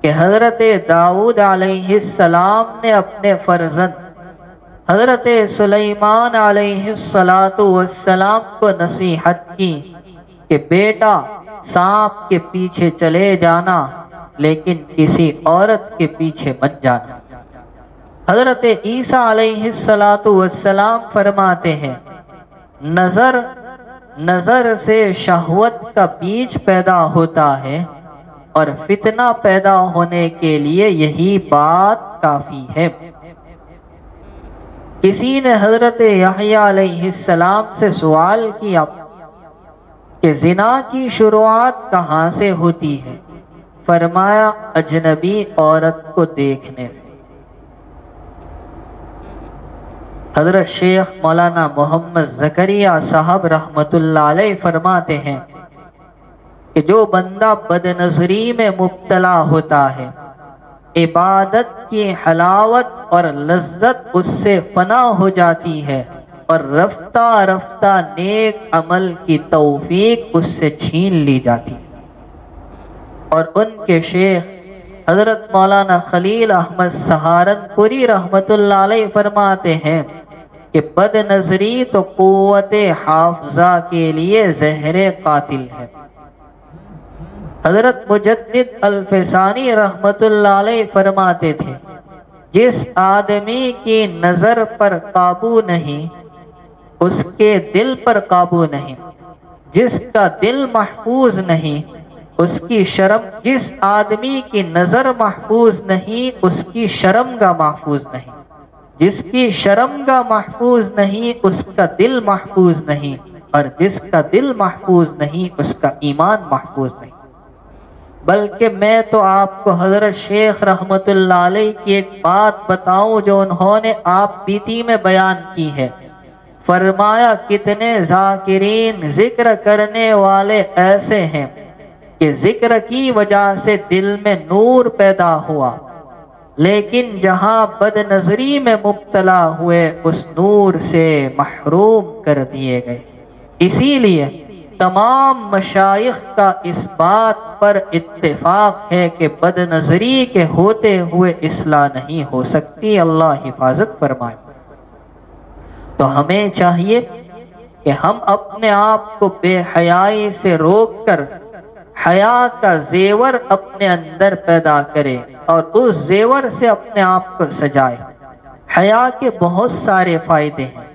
Speaker 2: کہ حضرت داؤد علیہ السلام نے اپنے فرزند حضرت سلیمان علیہ السلام کو نصیحت کی کہ بیٹا سانپ کے پیچھے چلے جانا لیکن کسی عورت کے پیچھے مت جانا۔ حضرت عیسیٰ علیہ السلام فرماتے ہیں نظر سے شہوت کا بیج پیدا ہوتا ہے اور فتنہ پیدا ہونے کے لیے یہی بات کافی ہے۔ کسی نے حضرت یحییٰ علیہ السلام سے سوال کیا کہ زنا کی شروعات کہاں سے ہوتی ہے؟ فرمایا اجنبی عورت کو دیکھنے سے۔ حضرت شیخ مولانا محمد زکریا صاحب رحمت اللہ علیہ فرماتے ہیں کہ جو بندہ بد نظری میں مبتلا ہوتا ہے، عبادت کی حلاوت اور لذت اس سے فنا ہو جاتی ہے اور رفتہ رفتہ نیک عمل کی توفیق اس سے چھین لی جاتی ہے۔ اور ان کے شیخ حضرت مولانا خلیل احمد سہارنپوری رحمت اللہ علیہ فرماتے ہیں کہ بد نظری تو قوت حافظہ کے لیے زہر قاتل ہے۔ حضرت مجدد الفسانی رحمت اللہ علیہ فرماتے تھے جس آدمی کی نظر پر قابو نہیں اس کے دل پر قابو نہیں، جس کا دل محفوظ نہیں اس کی شرم، جس آدمی کی نظر محفوظ نہیں اس کی شرمگاہ محفوظ نہیں، جس کی شرمگاہ محفوظ نہیں اس کا دل محفوظ نہیں، اور جس کا دل محفوظ نہیں اس کا ایمان محفوظ نہیں۔ بلکہ میں تو آپ کو حضرت شیخ رحمت اللہ علیہ کی ایک بات بتاؤں جو انہوں نے آپ بیتی میں بیان کی ہے۔ فرمایا کتنے ذاکرین ذکر کرنے والے ایسے ہیں کہ ذکر کی وجہ سے دل میں نور پیدا ہوا، لیکن جہاں بد نظری میں مبتلا ہوئے اس نور سے محروم کر دیے گئے۔ اسی لیے تمام مشائخ کا اس بات پر اتفاق ہے کہ بد نظری کے ہوتے ہوئے اصلاح نہیں ہو سکتی۔ اللہ حفاظت فرمائے۔ تو ہمیں چاہیے کہ ہم اپنے آپ کو بے حیائی سے روک کر حیا کا زیور اپنے اندر پیدا کریں اور اس زیور سے اپنے آپ کو سجائے۔ حیا کے بہت سارے فائدے ہیں۔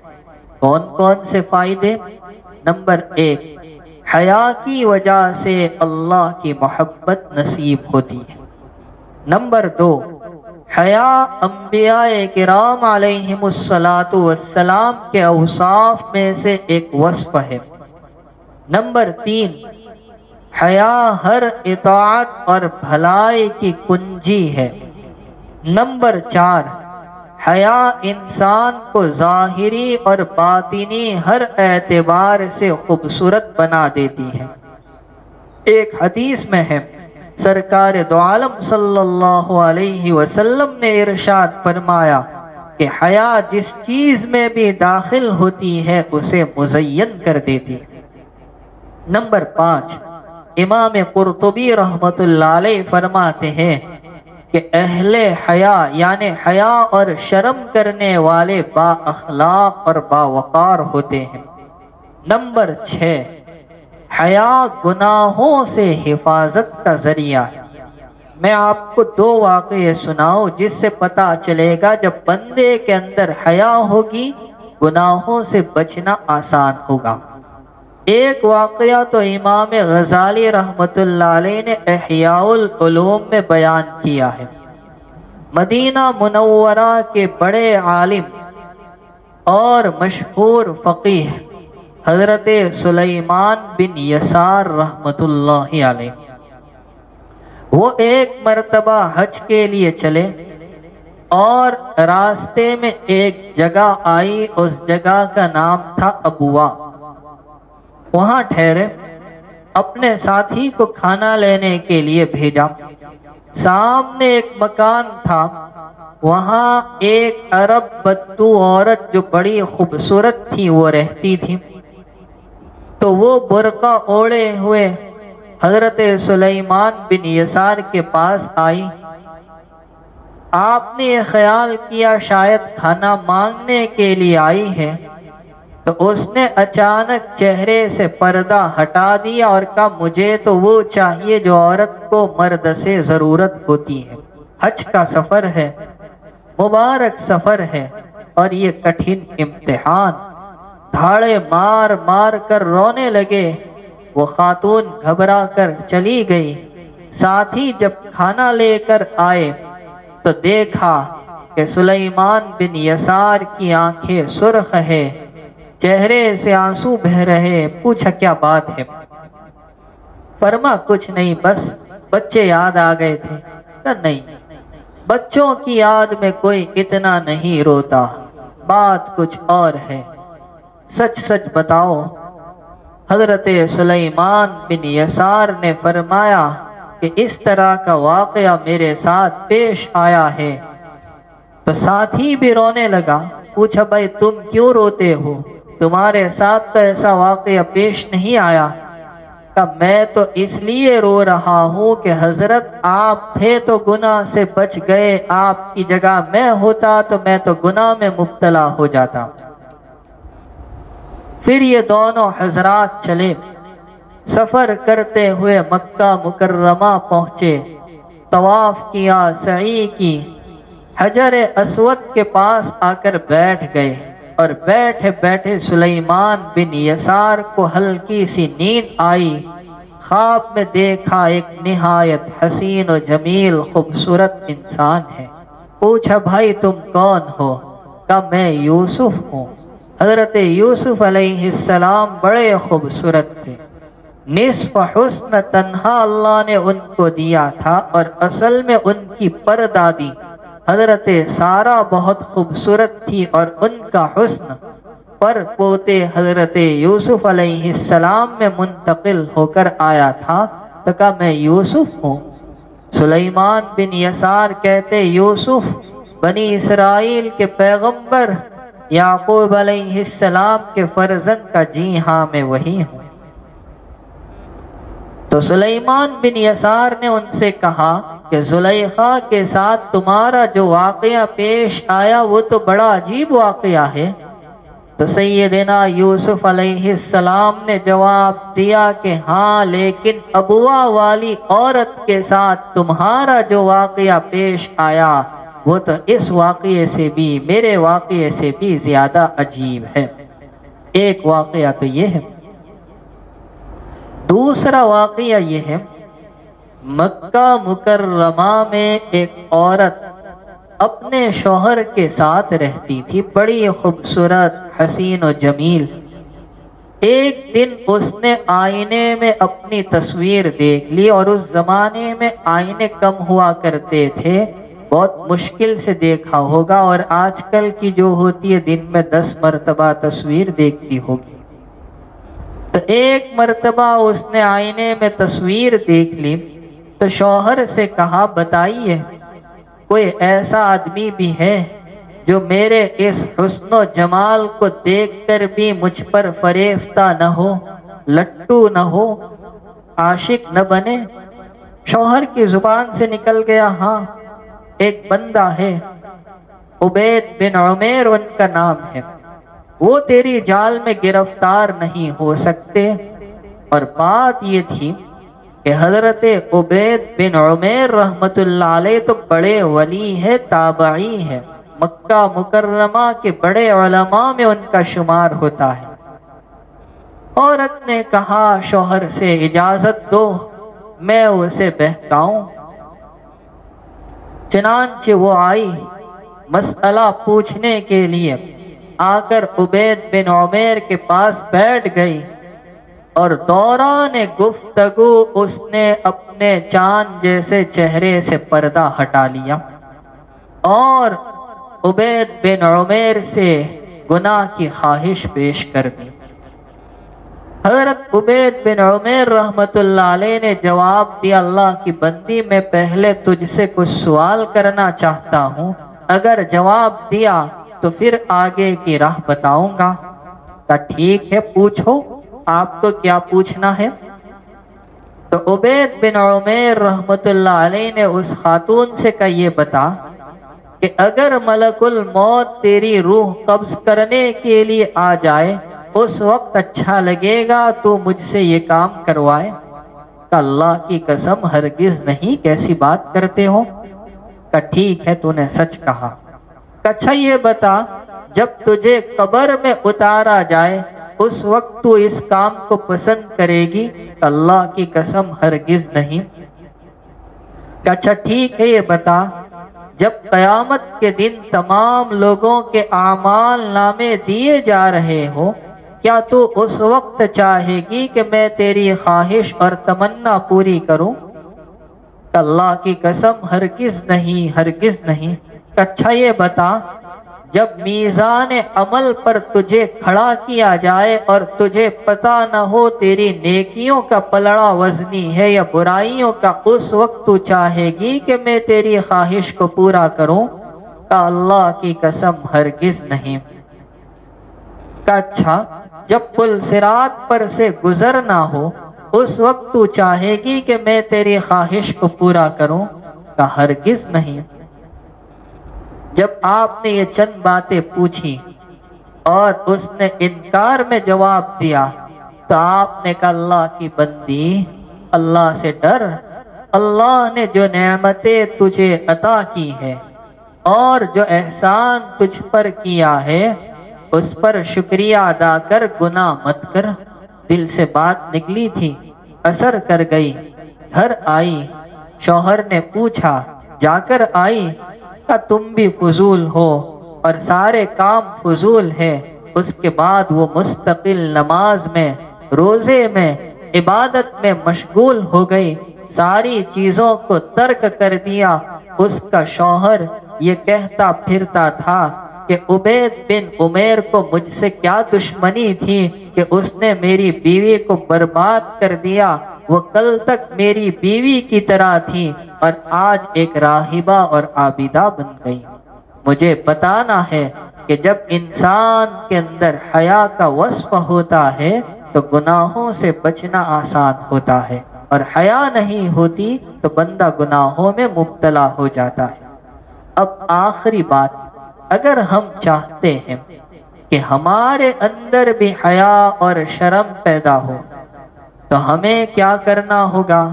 Speaker 2: کون کون سے فائدے؟ نمبر 1، حیا کی وجہ سے اللہ کی محبت نصیب ہوتی ہے۔ نمبر 2، حیا انبیاء کرام علیہم السلام کے اوصاف میں سے ایک وصف ہے۔ نمبر 3، حیا ہر اطاعت اور بھلائی کی کنجی ہے۔ نمبر 4، حیا انسان کو ظاہری اور باطنی ہر اعتبار سے خوبصورت بنا دیتی ہے۔ ایک حدیث میں ہے، سرکار دو عالم صلی اللہ علیہ وسلم نے ارشاد فرمایا کہ حیا جس چیز میں بھی داخل ہوتی ہے اسے مزین کر دیتی ہے۔ نمبر 5، امام قرطبی رحمت اللہ علیہ فرماتے ہیں کہ اہل حیا یعنی حیا اور شرم کرنے والے با اخلاق اور با وقار ہوتے ہیں۔ نمبر 6، حیا گناہوں سے حفاظت کا ذریعہ ہے۔ میں آپ کو 2 واقعے سناؤں جس سے پتہ چلے گا جب بندے کے اندر حیا ہوگی گناہوں سے بچنا آسان ہوگا۔ ایک واقعہ تو امام غزالی رحمت اللہ علیہ نے احیاء العلوم میں بیان کیا ہے۔ مدینہ منورہ کے بڑے عالم اور مشہور فقیہ حضرت سلیمان بن یسار رحمت اللہ علیہ، وہ ایک مرتبہ حج کے لیے چلے اور راستے میں ایک جگہ آئی، اس جگہ کا نام تھا ابوا۔ وہاں ٹھہرے، اپنے ساتھی کو کھانا لینے کے لیے بھیجا۔ سامنے ایک مکان تھا، وہاں ایک عرب بدو عورت جو بڑی خوبصورت تھی وہ رہتی تھی۔ تو وہ برقع اوڑے ہوئے حضرت سلیمان بن یسار کے پاس آئی۔ آپ نے یہ خیال کیا شاید کھانا مانگنے کے لیے آئی ہے، تو اس نے اچانک چہرے سے پردہ ہٹا دیا اور کہا مجھے تو وہ چاہیے جو عورت کو مرد سے ضرورت ہوتی ہے۔ حج کا سفر ہے، مبارک سفر ہے، اور یہ کٹھن امتحان۔ دھاڑے مار مار کر رونے لگے۔ وہ خاتون گھبرا کر چلی گئی۔ ساتھی جب کھانا لے کر آئے تو دیکھا کہ سلیمان بن یسار کی آنکھیں سرخ ہے، چہرے سے آنسو بہہ رہے۔ پوچھا کیا بات ہے؟ فرما کچھ نہیں، بس بچے یاد آ گئے تھے۔ کہ نہیں، بچوں کی یاد میں کوئی اتنا نہیں روتا، بات کچھ اور ہے، سچ سچ بتاؤ۔ حضرت سلیمان بن یسار نے فرمایا کہ اس طرح کا واقعہ میرے ساتھ پیش آیا ہے۔ تو ساتھی بھی رونے لگا۔ پوچھا بھائی تم کیوں روتے ہو؟ تمہارے ساتھ تو ایسا واقعہ پیش نہیں آیا۔ کہ میں تو اس لیے رو رہا ہوں کہ حضرت آپ تھے تو گناہ سے بچ گئے، آپ کی جگہ میں ہوتا تو میں تو گناہ میں مبتلا ہو جاتا۔ پھر یہ دونوں حضرات چلے، سفر کرتے ہوئے مکہ مکرمہ پہنچے، طواف کیا، سعی کی، حجر اسود کے پاس آ کر بیٹھ گئے، اور بیٹھے بیٹھے سلیمان بن یسار کو ہلکی سی نیند آئی۔ خواب میں دیکھا ایک نہایت حسین و جمیل خوبصورت انسان ہے۔ پوچھا بھائی تم کون ہو؟ کہا میں یوسف ہوں۔ حضرت یوسف علیہ السلام بڑے خوبصورت تھے، نصف حسن تنہا اللہ نے ان کو دیا تھا، اور اصل میں ان کی پردادی حضرت سارہ بہت خوبصورت تھی، اور ان کا حسن پر پوتے حضرت یوسف علیہ السلام میں منتقل ہو کر آیا تھا، تو کہا میں یوسف ہوں۔ سلیمان بن یسار کہتے یوسف بنی اسرائیل کے پیغمبر یعقوب علیہ السلام کے فرزند کا جی ہاں میں وہی ہوں۔ تو سلیمان بن یسار نے ان سے کہا کہ زلیخا کے ساتھ تمہارا جو واقعہ پیش آیا وہ تو بڑا عجیب واقعہ ہے۔ تو سیدنا یوسف علیہ السلام نے جواب دیا کہ ہاں، لیکن ابوا والی عورت کے ساتھ تمہارا جو واقعہ پیش آیا وہ تو اس واقعے سے بھی، میرے واقعے سے بھی زیادہ عجیب ہے۔ ایک واقعہ تو یہ ہے۔ دوسرا واقعہ یہ ہے، مکہ مکرمہ میں ایک عورت اپنے شوہر کے ساتھ رہتی تھی، بڑی خوبصورت، حسین و جمیل۔ ایک دن اس نے آئینے میں اپنی تصویر دیکھ لی، اور اس زمانے میں آئینے کم ہوا کرتے تھے، بہت مشکل سے دیکھا ہوگا، اور آج کل کی جو ہوتی ہے دن میں 10 مرتبہ تصویر دیکھتی ہوگی۔ تو ایک مرتبہ اس نے آئینے میں تصویر دیکھ لی، تو شوہر سے کہا بتائیے کوئی ایسا آدمی بھی ہے جو میرے اس حسن و جمال کو دیکھ کر بھی مجھ پر فریفتہ نہ ہو، لٹو نہ ہو، عاشق نہ بنے؟ شوہر کی زبان سے نکل گیا ہاں ایک بندہ ہے، عبید بن عمیر ان کا نام ہے، وہ تیری جال میں گرفتار نہیں ہو سکتے۔ اور بات یہ تھی کہ حضرت عبید بن عمیر رحمت اللہ علیہ تو بڑے ولی ہے، تابعی ہے، مکہ مکرمہ کے بڑے علماء میں ان کا شمار ہوتا ہے۔ عورت نے کہا شوہر سے اجازت دو میں اسے بہکاؤں۔ چنانچہ وہ آئی مسئلہ پوچھنے کے لیے، آ کر عبید بن عمیر کے پاس بیٹھ گئی، اور دوران گفتگو اس نے اپنے چاند جیسے چہرے سے پردہ ہٹا لیا، اور عبید بن عمیر سے گناہ کی خواہش پیش کر دی۔ حضرت عبید بن عمیر رحمت اللہ علیہ نے جواب دیا، اللہ کی بندی میں پہلے تجھ سے کچھ سوال کرنا چاہتا ہوں، اگر جواب دیا تو پھر آگے کی راہ بتاؤں گا۔ کہا ٹھیک ہے پوچھو آپ کو کیا پوچھنا ہے۔ تو عبید بن عمیر رحمت اللہ علیہ نے اس خاتون سے کہا یہ بتا کہ اگر ملک الموت تیری روح قبض کرنے کے لیے آ جائے اس وقت اچھا لگے گا تو مجھ سے یہ کام کروائے؟ کہ اللہ کی قسم ہرگز نہیں، کیسی بات کرتے ہو؟ کہ ٹھیک ہے تو نے سچ کہا۔ کہ اچھا یہ بتا جب تجھے قبر میں اتارا جائے اس وقت تو اس کام کو پسند کرے گی؟ کہ اللہ کی قسم ہرگز نہیں۔ کہ اچھا ٹھیک ہے یہ بتا جب قیامت کے دن تمام لوگوں کے اعمال نامے دیے جا رہے ہو کیا تو اس وقت چاہے گی کہ میں تیری خواہش اور تمنا پوری کروں؟ کہ اللہ کی قسم ہرگز نہیں، ہرگز نہیں۔ کہ اچھا یہ بتا جب میزان عمل پر تجھے کھڑا کیا جائے اور تجھے پتہ نہ ہو تیری نیکیوں کا پلڑا وزنی ہے یا برائیوں کا، اس وقت تو چاہے گی کہ میں تیری خواہش کو پورا کروں؟ کہ اللہ کی قسم ہرگز نہیں۔ کہ اچھا جب پل صراط پر سے گزرنا ہو اس وقت تو چاہے گی کہ میں تیری خواہش کو پورا کروں؟ کہ ہرگز نہیں۔ جب آپ نے یہ چند باتیں پوچھی اور اس نے انکار میں جواب دیا تو آپ نے کہا اللہ کی بندی اللہ سے ڈر، اللہ نے جو نعمتیں تجھے عطا کی ہے اور جو احسان تجھ پر کیا ہے اس پر شکریہ ادا کر، گناہ مت کر۔ دل سے بات نکلی تھی، اثر کر گئی، گھر آئی، شوہر نے پوچھا جا کر آئی؟ کہ تم بھی فضول ہو اور سارے کام فضول ہے، اس کے بعد وہ مستقل نماز میں، روزے میں، عبادت میں مشغول ہو گئی، ساری چیزوں کو ترک کر دیا۔ اس کا شوہر یہ کہتا پھرتا تھا کہ عبید بن عمیر کو مجھ سے کیا دشمنی تھی کہ اس نے میری بیوی کو برباد کر دیا، وہ کل تک میری بیوی کی طرح تھی اور آج ایک راہبہ اور عابدہ بن گئی۔ مجھے بتانا ہے کہ جب انسان کے اندر حیا کا وصف ہوتا ہے تو گناہوں سے بچنا آسان ہوتا ہے، اور حیا نہیں ہوتی تو بندہ گناہوں میں مبتلا ہو جاتا ہے۔ اب آخری بات، اگر ہم چاہتے ہیں کہ ہمارے اندر بھی حیا اور شرم پیدا ہو تو ہمیں کیا کرنا ہوگا؟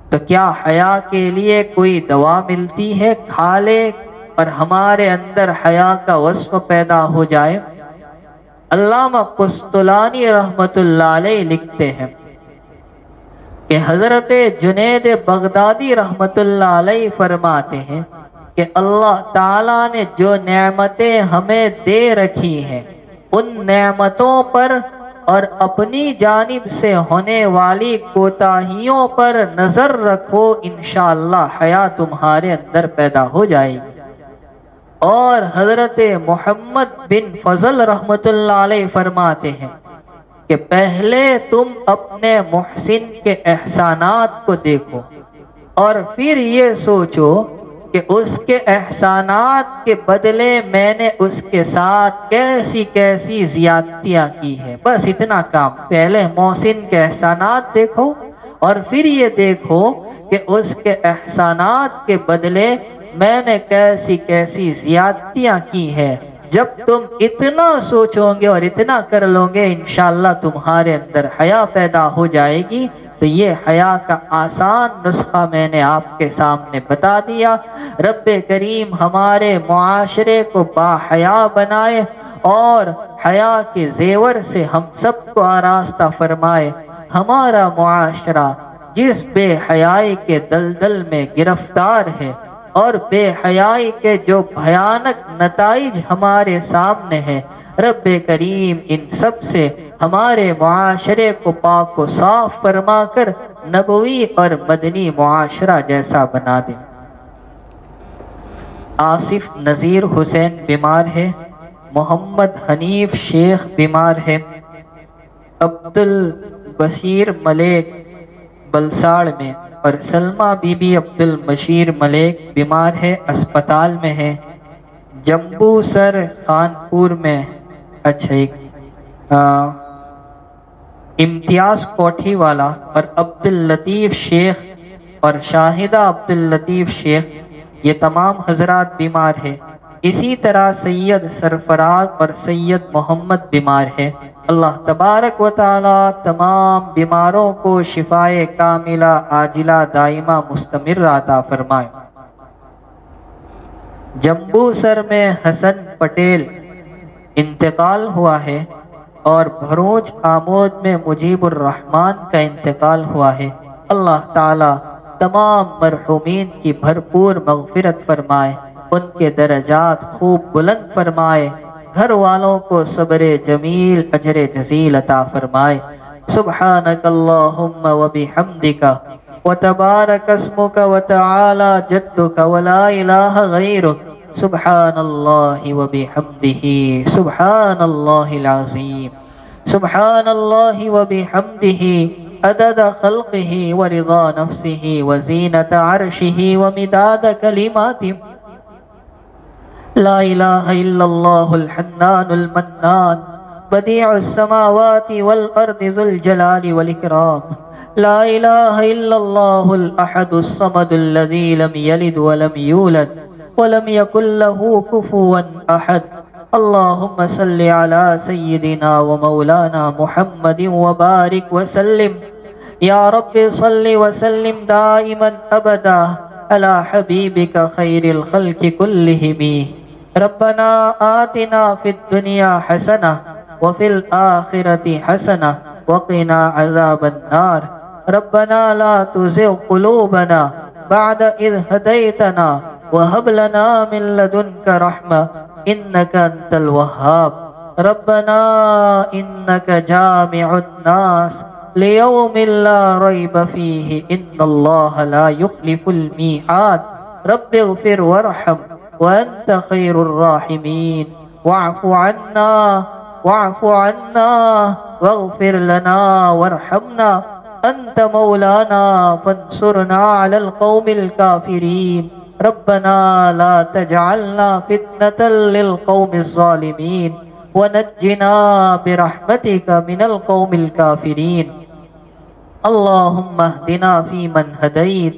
Speaker 2: تو کیا حیا کے لیے کوئی دوا ملتی ہے کھا لے اور ہمارے اندر حیا کا وصف پیدا ہو جائے؟ علامہ قسطلانی رحمت اللہ علیہ لکھتے ہیں کہ حضرت جنید بغدادی رحمت اللہ علیہ فرماتے ہیں کہ اللہ تعالیٰ نے جو نعمتیں ہمیں دے رکھی ہیں ان نعمتوں پر اور اپنی جانب سے ہونے والی کوتاہیوں پر نظر رکھو، انشاءاللہ حیا تمہارے اندر پیدا ہو جائے گی۔ اور حضرت محمد بن فضل رحمت اللہ علیہ فرماتے ہیں کہ پہلے تم اپنے محسن کے احسانات کو دیکھو اور پھر یہ سوچو کہ اس کے احسانات کے بدلے میں نے اس کے ساتھ کیسی کیسی زیادتیاں کی ہے۔ بس اتنا کام، پہلے محسن کے احسانات دیکھو اور پھر یہ دیکھو کہ اس کے احسانات کے بدلے میں نے کیسی کیسی زیادتیاں کی ہے۔ جب تم اتنا سوچو گے اور اتنا کر لو گے، انشاءاللہ تمہارے اندر حیا پیدا ہو جائے گی۔ تو یہ حیا کا آسان نسخہ میں نے آپ کے سامنے بتا دیا۔ رب کریم ہمارے معاشرے کو با حیا بنائے اور حیا کے زیور سے ہم سب کو آراستہ فرمائے۔ ہمارا معاشرہ جس بے حیائی کے دلدل میں گرفتار ہے اور بے حیائی کے جو بھیانک نتائج ہمارے سامنے ہیں، رب کریم ان سب سے ہمارے معاشرے کو پاک و صاف فرما کر نبوی اور مدنی معاشرہ جیسا بنا دے۔ آصف نذیر حسین بیمار ہے، محمد حنیف شیخ بیمار ہے، عبد البشیر ملک بلساڑ میں اور سلمہ بی بی عبد المشیر ملک بیمار ہے، اسپتال میں ہے۔ جمبو سر خانپور میں امتیاز کوٹھی والا اور عبد اللطیف شیخ اور شاہدہ عبد اللطیف شیخ، یہ تمام حضرات بیمار ہیں۔ اسی طرح سید سرفراز اور سید محمد بیمار ہے۔ اللہ تبارک و تعالی تمام بیماروں کو شفائے کاملہ عاجلہ دائمہ مستمر عطا فرمائے۔ جمبو سر میں حسن پٹیل انتقال ہوا ہے اور بھروچ آمود میں مجیب الرحمن کا انتقال ہوا ہے۔ اللہ تعالی تمام مرحومین کی بھرپور مغفرت فرمائے، ان کے درجات خوب بلند فرمائے، گھر والوں کو صبر جمیل اجر جزیل عطا فرمائے۔ سبحانک اللہم و بحمدک وتبارک اسمک وتعالی جدک ولا الہ غیرک، سبحان اللہ و بحمدہ، سبحان اللہ العظیم، سبحان اللہ و بحمدہ عدد خلقہ ورضا نفسہ وزینت عرشہ ومداد کلماتہ۔ لا الہ الا اللہ الحنان المنان بدیع السماوات والارض ذو الجلال والاکرام۔ لا الہ الا اللہ الاحد الصمد الذی لم یلد ولم یولد ولم یکن له کفوا احد۔ اللہم صل علی سیدنا ومولانا محمد وبارک وسلم۔ یا رب صل وسلم دائما ابدا علی حبیبک خیر الخلق کلہم۔ ربنا آتنا فی الدنیا حسنہ وفی الآخرۃ حسنہ وقنا عذاب النار۔ ربنا لا تزغ قلوبنا بعد اذ هدیتنا وهب لنا من لدنک رحمہ انک انت الوہاب۔ ربنا إنك جامع الناس ليوم لا ريب فيه إن الله لا يخلف الميعاد رب اغفر وارحم وأنت خير الراحمين واعف عنا واغفر لنا وارحمنا أنت مولانا فانصرنا على القوم الكافرين ربنا لا تجعلنا فتنة للقوم الظالمين ونجنا برحمتك من القوم الكافرين اللهم اهدنا فيمن هديت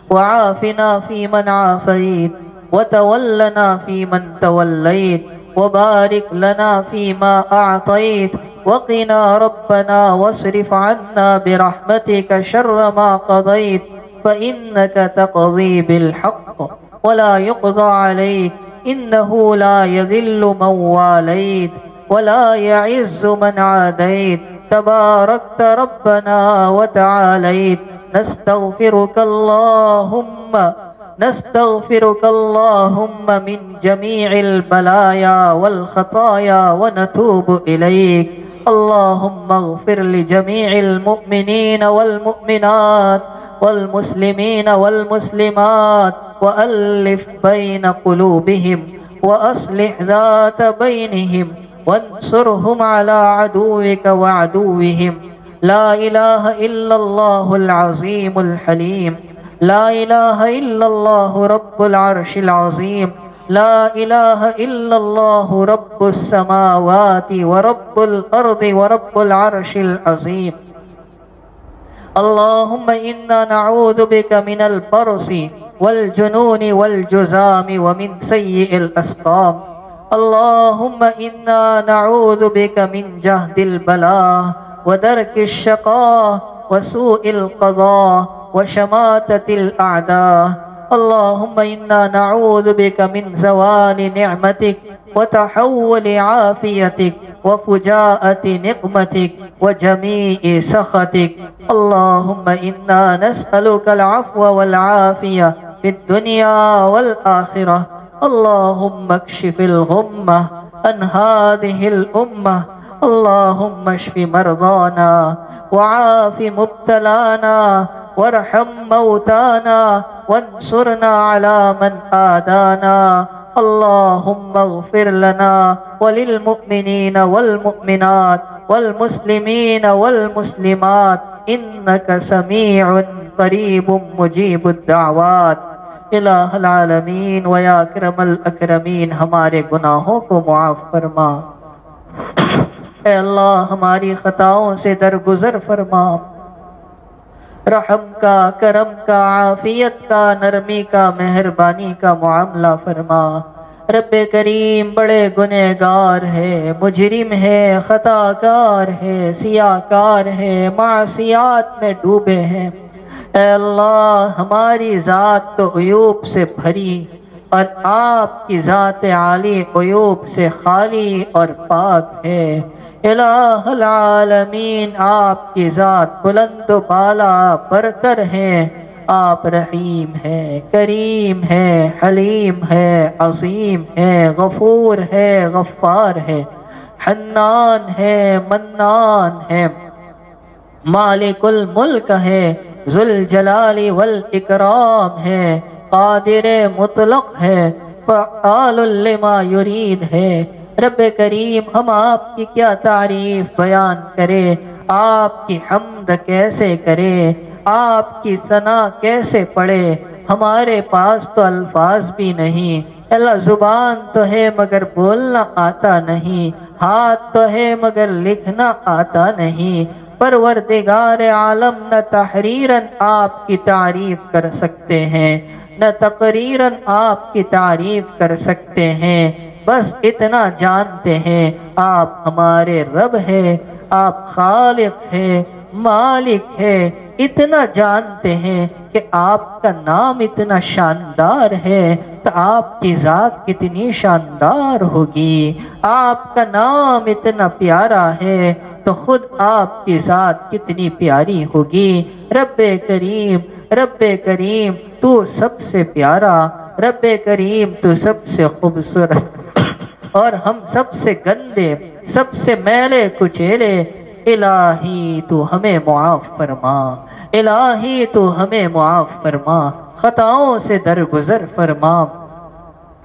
Speaker 2: وعافنا فيمن عافيت وتولنا فيمن توليت وبارك لنا فيما أعطيت وقنا ربنا واصرف عنا برحمتك شر ما قضيت فإنك تقضي بالحق ولا يقضى عليك إنه لا يذل من واليت ولا يعز من عاديت تباركت ربنا وتعاليت نستغفرك اللهم من جميع البلايا والخطايا ونتوب إليك اللهم اغفر لجميع المؤمنين والمؤمنات والمسلمين والمسلمات وألف بين قلوبهم وأصلح ذات بينهم وانصرهم على عدوك وعدوهم لا إله إلا الله العظيم الحليم لا إله إلا الله رب العرش العظيم لا إله إلا الله رب السماوات ورب الأرض ورب العرش العظيم اللهم إنا نعوذ بك من البرص والجنون والجذام ومن سيء الأسقام اللهم إنا نعوذ بك من جهد البلاء ودرك الشقاء وسوء القضاء وشماتة الأعداء اللهم إنا نعوذ بك من زوال نعمتك وتحول عافيتك وفجاءة نقمتك وجميع سخطك اللهم إنا نسألك العفو والعافية في الدنيا والآخرة اللهم اكشف الغمة عن هذه الأمة اللهم اشف مرضانا وعاف مبتلانا وارحم موتانا وانصرنا على من آذانا اللهم اغفر لنا وللمؤمنين والمؤمنات والمسلمين والمسلمات إنك سميع قریب مجیب الدعوات الہ العالمین و یا اکرم الاکرمین ہمارے گناہوں کو معاف فرما اے اللہ ہماری خطاؤں سے درگزر فرما رحم کا کرم کا عافیت کا نرمی کا مہربانی کا معاملہ فرما رب کریم بڑے گنہگار ہے مجرم ہے خطا کار ہے سیاہ کار ہے معصیات میں ڈوبے ہیں اے اللہ ہماری ذات تو عیوب سے بھری اور آپ کی ذات عالی عیوب سے خالی اور پاک ہے الہ العالمین آپ کی ذات بلند و بالا برتر ہے آپ رحیم ہے کریم ہے حلیم ہے عظیم ہے غفور ہے غفار ہے حنان ہے منان ہے مالک الملک ہے ذو الجلال والاکرام ہے قادر مطلق ہے فعال لما یرید ہے رب کریم ہم آپ کی کیا تعریف بیان کرے آپ کی حمد کیسے کرے آپ کی ثنا کیسے پڑھے ہمارے پاس تو الفاظ بھی نہیں اللہ زبان تو ہے مگر بولنا آتا نہیں ہاتھ تو ہے مگر لکھنا آتا نہیں پروردگار عالم نہ تحریراً آپ کی تعریف کر سکتے ہیں نہ تقریراً آپ کی تعریف کر سکتے ہیں بس اتنا جانتے ہیں آپ ہمارے رب ہے آپ خالق ہے مالک ہے اتنا جانتے ہیں کہ آپ کا نام اتنا شاندار ہے تو آپ کی ذات کتنی شاندار ہوگی آپ کا نام اتنا پیارا ہے تو خود آپ کی ذات کتنی پیاری ہوگی رب کریم تو سب سے پیارا رب کریم تو سب سے خوبصورت اور ہم سب سے گندے سب سے میلے کچیلے، الہی تو ہمیں معاف فرما، الہی تو ہمیں معاف فرما، خطاؤں سے درگزر فرما۔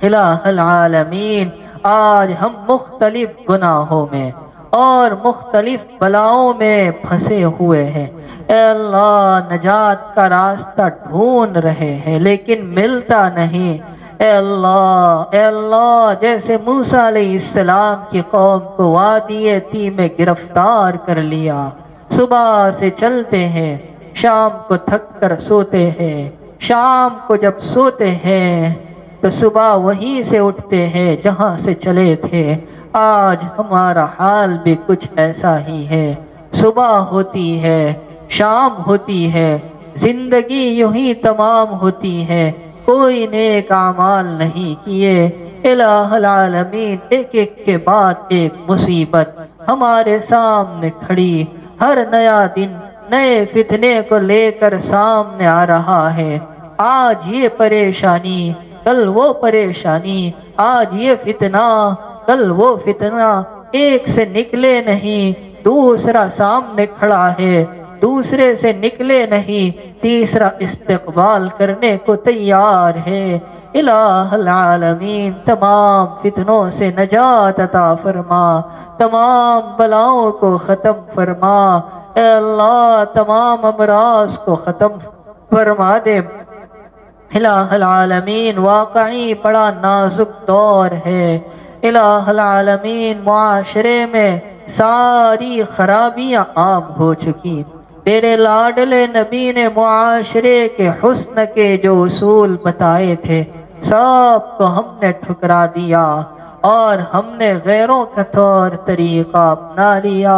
Speaker 2: الہ العالمین، آج ہم مختلف گناہوں میں اور مختلف بلاؤں میں پھنسے ہوئے ہیں۔ اے اللہ، نجات کا راستہ ڈھونڈ رہے ہیں لیکن ملتا نہیں۔ اے اللہ، جیسے موسیٰ علیہ السلام کی قوم کو وادی تیہ میں گرفتار کر لیا، صبح سے چلتے ہیں، شام کو تھک کر سوتے ہیں، شام کو جب سوتے ہیں تو صبح وہیں سے اٹھتے ہیں جہاں سے چلے تھے۔ آج ہمارا حال بھی کچھ ایسا ہی ہے، صبح ہوتی ہے، شام ہوتی ہے، زندگی یوں ہی تمام ہوتی ہے، کوئی نیک اعمال نہیں کیے۔ الہ العالمین، ایک ایک کے بعد ایک مصیبت ہمارے سامنے کھڑی، ہر نیا دن نئے فتنے کو لے کر سامنے آ رہا ہے۔ آج یہ پریشانی، کل وہ پریشانی، آج یہ فتنہ، کل وہ فتنہ، ایک سے نکلے نہیں دوسرا سامنے کھڑا ہے، دوسرے سے نکلے نہیں تیسرا استقبال کرنے کو تیار ہے۔ الہ العالمین، تمام فتنوں سے نجات عطا فرما، تمام بلاؤں کو ختم فرما۔ اے اللہ، تمام امراض کو ختم فرما دے۔ الہ العالمین، واقعی بڑا نازک دور ہے۔ الہ العالمین، معاشرے میں ساری خرابیاں عام ہو چکی۔ تیرے لاڈلے نبی نے معاشرے کے حسن کے جو اصول بتائے تھے، سب کو ہم نے ٹھکرا دیا اور ہم نے غیروں کا طور طریقہ اپنا لیا۔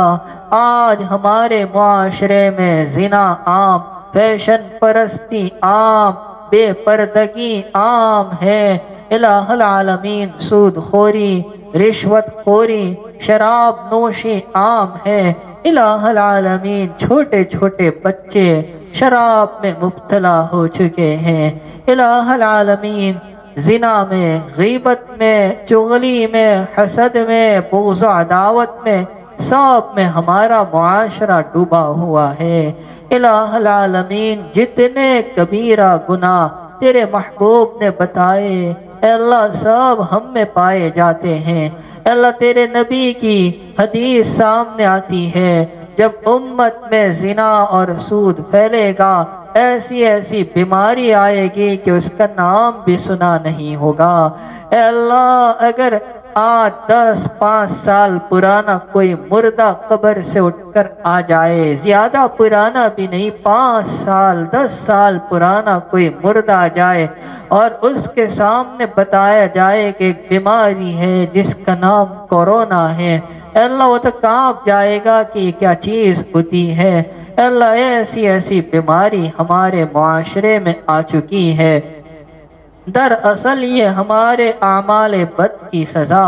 Speaker 2: آج ہمارے معاشرے میں زنا عام، فیشن پرستی عام، بے پردگی عام ہے۔ الہ العالمین، سود خوری، رشوت خوری، شراب نوشی عام ہے۔ الہ العالمین، چھوٹے چھوٹے بچے شراب میں مبتلا ہو چکے ہیں۔ الہ العالمین، زنا میں، غیبت میں، چغلی میں، حسد میں، بغض و عداوت میں، سب میں ہمارا معاشرہ ڈوبا ہوا ہے۔ الہ العالمین، جتنے کبیرہ گناہ تیرے محبوب نے بتائے، اے اللہ سب ہم میں پائے جاتے ہیں۔ اے اللہ، تیرے نبی کی حدیث سامنے آتی ہے، جب امت میں زنا اور سود پھیلے گا، ایسی ایسی بیماری آئے گی کہ اس کا نام بھی سنا نہیں ہوگا۔ اے اللہ، اگر آج 10-5 سال پرانا کوئی مردہ قبر سے اٹھ کر آ جائے، زیادہ پرانا بھی نہیں، 5 سال 10 سال پرانا کوئی مردہ آ جائے اور اس کے سامنے بتایا جائے کہ ایک بیماری ہے جس کا نام کورونا ہے، اے اللہ وہ تو کانپ جائے گا کہ یہ کیا چیز ہوتی ہے۔ اے اللہ، ایسی ایسی بیماری ہمارے معاشرے میں آ چکی ہے۔ دراصل یہ ہمارے اعمال بد کی سزا،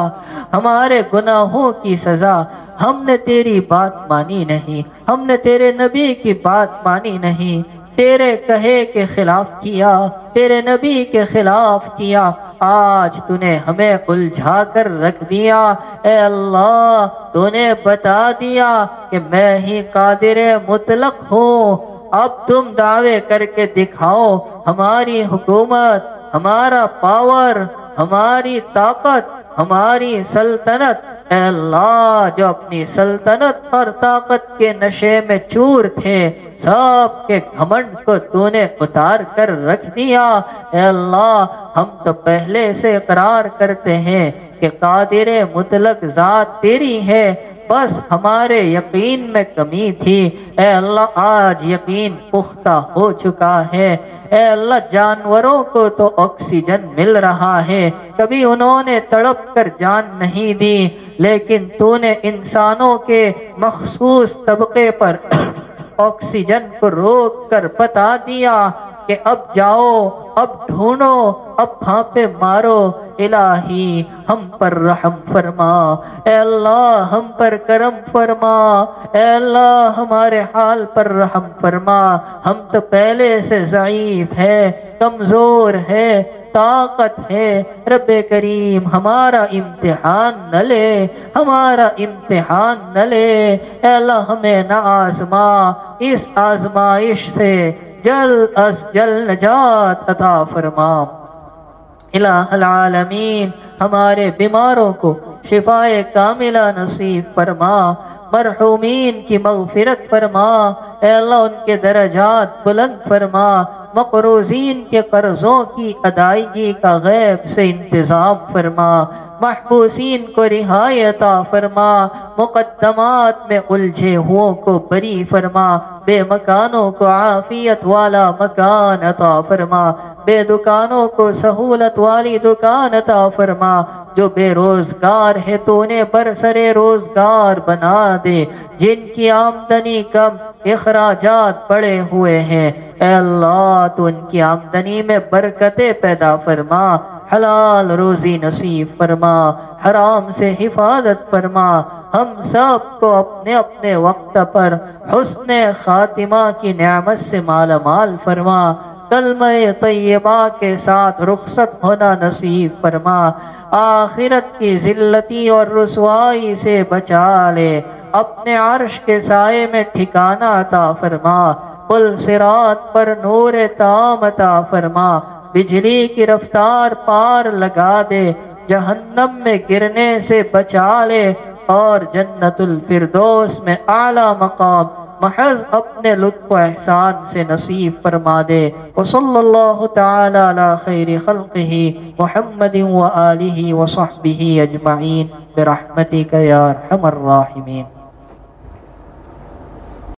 Speaker 2: ہمارے گناہوں کی سزا۔ ہم نے تیری بات مانی نہیں، ہم نے تیرے نبی کی بات مانی نہیں، تیرے کہے کے خلاف کیا، تیرے نبی کے خلاف کیا۔ آج تو نے ہمیں الجھا کر رکھ دیا۔ اے اللہ، تو نے بتا دیا کہ میں ہی قادر مطلق ہوں، اب تم دعوے کر کے دکھاؤ، ہماری حکومت، ہمارا پاور، ہماری طاقت، ہماری سلطنت۔ اے اللہ، جو اپنی سلطنت اور طاقت کے نشے میں چور تھے، سب کے گھمنڈ کو تو نے اتار کر رکھ دیا۔ اے اللہ، ہم تو پہلے سے اقرار کرتے ہیں کہ قادر مطلق ذات تیری ہے، بس ہمارے یقین میں کمی تھی۔ اے اللہ، آج یقین پختہ ہو چکا ہے۔ اے اللہ، جانوروں کو تو آکسیجن مل رہا ہے، کبھی انہوں نے تڑپ کر جان نہیں دی، لیکن تو نے انسانوں کے مخصوص طبقے پر آکسیجن کو روک کر بتا دیا کہ اب جاؤ، اب ڈھونڈو، اب پھانپے مارو، الہی ہم پر رحم فرما، اے اللہ ہم پر کرم فرما، اے اللہ ہمارے حال پر رحم فرما۔ ہم تو پہلے سے ضعیف ہے، کمزور ہے، طاقت ہے، رب کریم ہمارا امتحان نہ لے، ہمارا امتحان نہ لے، اے اللہ ہمیں نہ آزما، اس آزمائش سے جلد از جلد نجات عطا فرما۔ الہ العالمین ہمارے بیماروں کو شفائے کاملہ نصیب فرما، مرحومین کی مغفرت فرما، اے اللہ ان کے درجات بلند فرما، مقروضین کے قرضوں کی ادائیگی کا غیب سے انتظام فرما، محبوسین کو رہائی عطا فرما، مقدمات میں الجھے ہوئوں کو بری فرما، بے مکانوں کو عافیت والا مکان عطا فرما، بے دکانوں کو سہولت والی دکان عطا فرما، جو بے روزگار ہے تو انہیں برسرے روزگار بنا دے، جن کی آمدنی کم اخراجات بڑے ہوئے ہیں، اے اللہ تو ان کی آمدنی میں برکتیں پیدا فرما، حلال روزی نصیب فرما، حرام سے حفاظت فرما، ہم سب کو اپنے اپنے وقت پر حسن خاتمہ کی نعمت سے مالا مال فرما، کلمہ طیبہ کے ساتھ رخصت ہونا نصیب فرما، آخرت کی ذلتی اور رسوائی سے بچا لے، اپنے عرش کے سائے میں ٹھکانہ عطا فرما، پل صراط پر نور تام عطا فرما، بجلی کی رفتار پار لگا دے، جہنم میں گرنے سے بچا لے، اور جنت الفردوس میں اعلیٰ مقام محض اپنے لطف و احسان سے نصیب فرما دے۔ وصلی اللہ تعالی علی خیر خلقہ محمد و آلہ و صحبہ اجمعین برحمتک یا ارحم الراحمین۔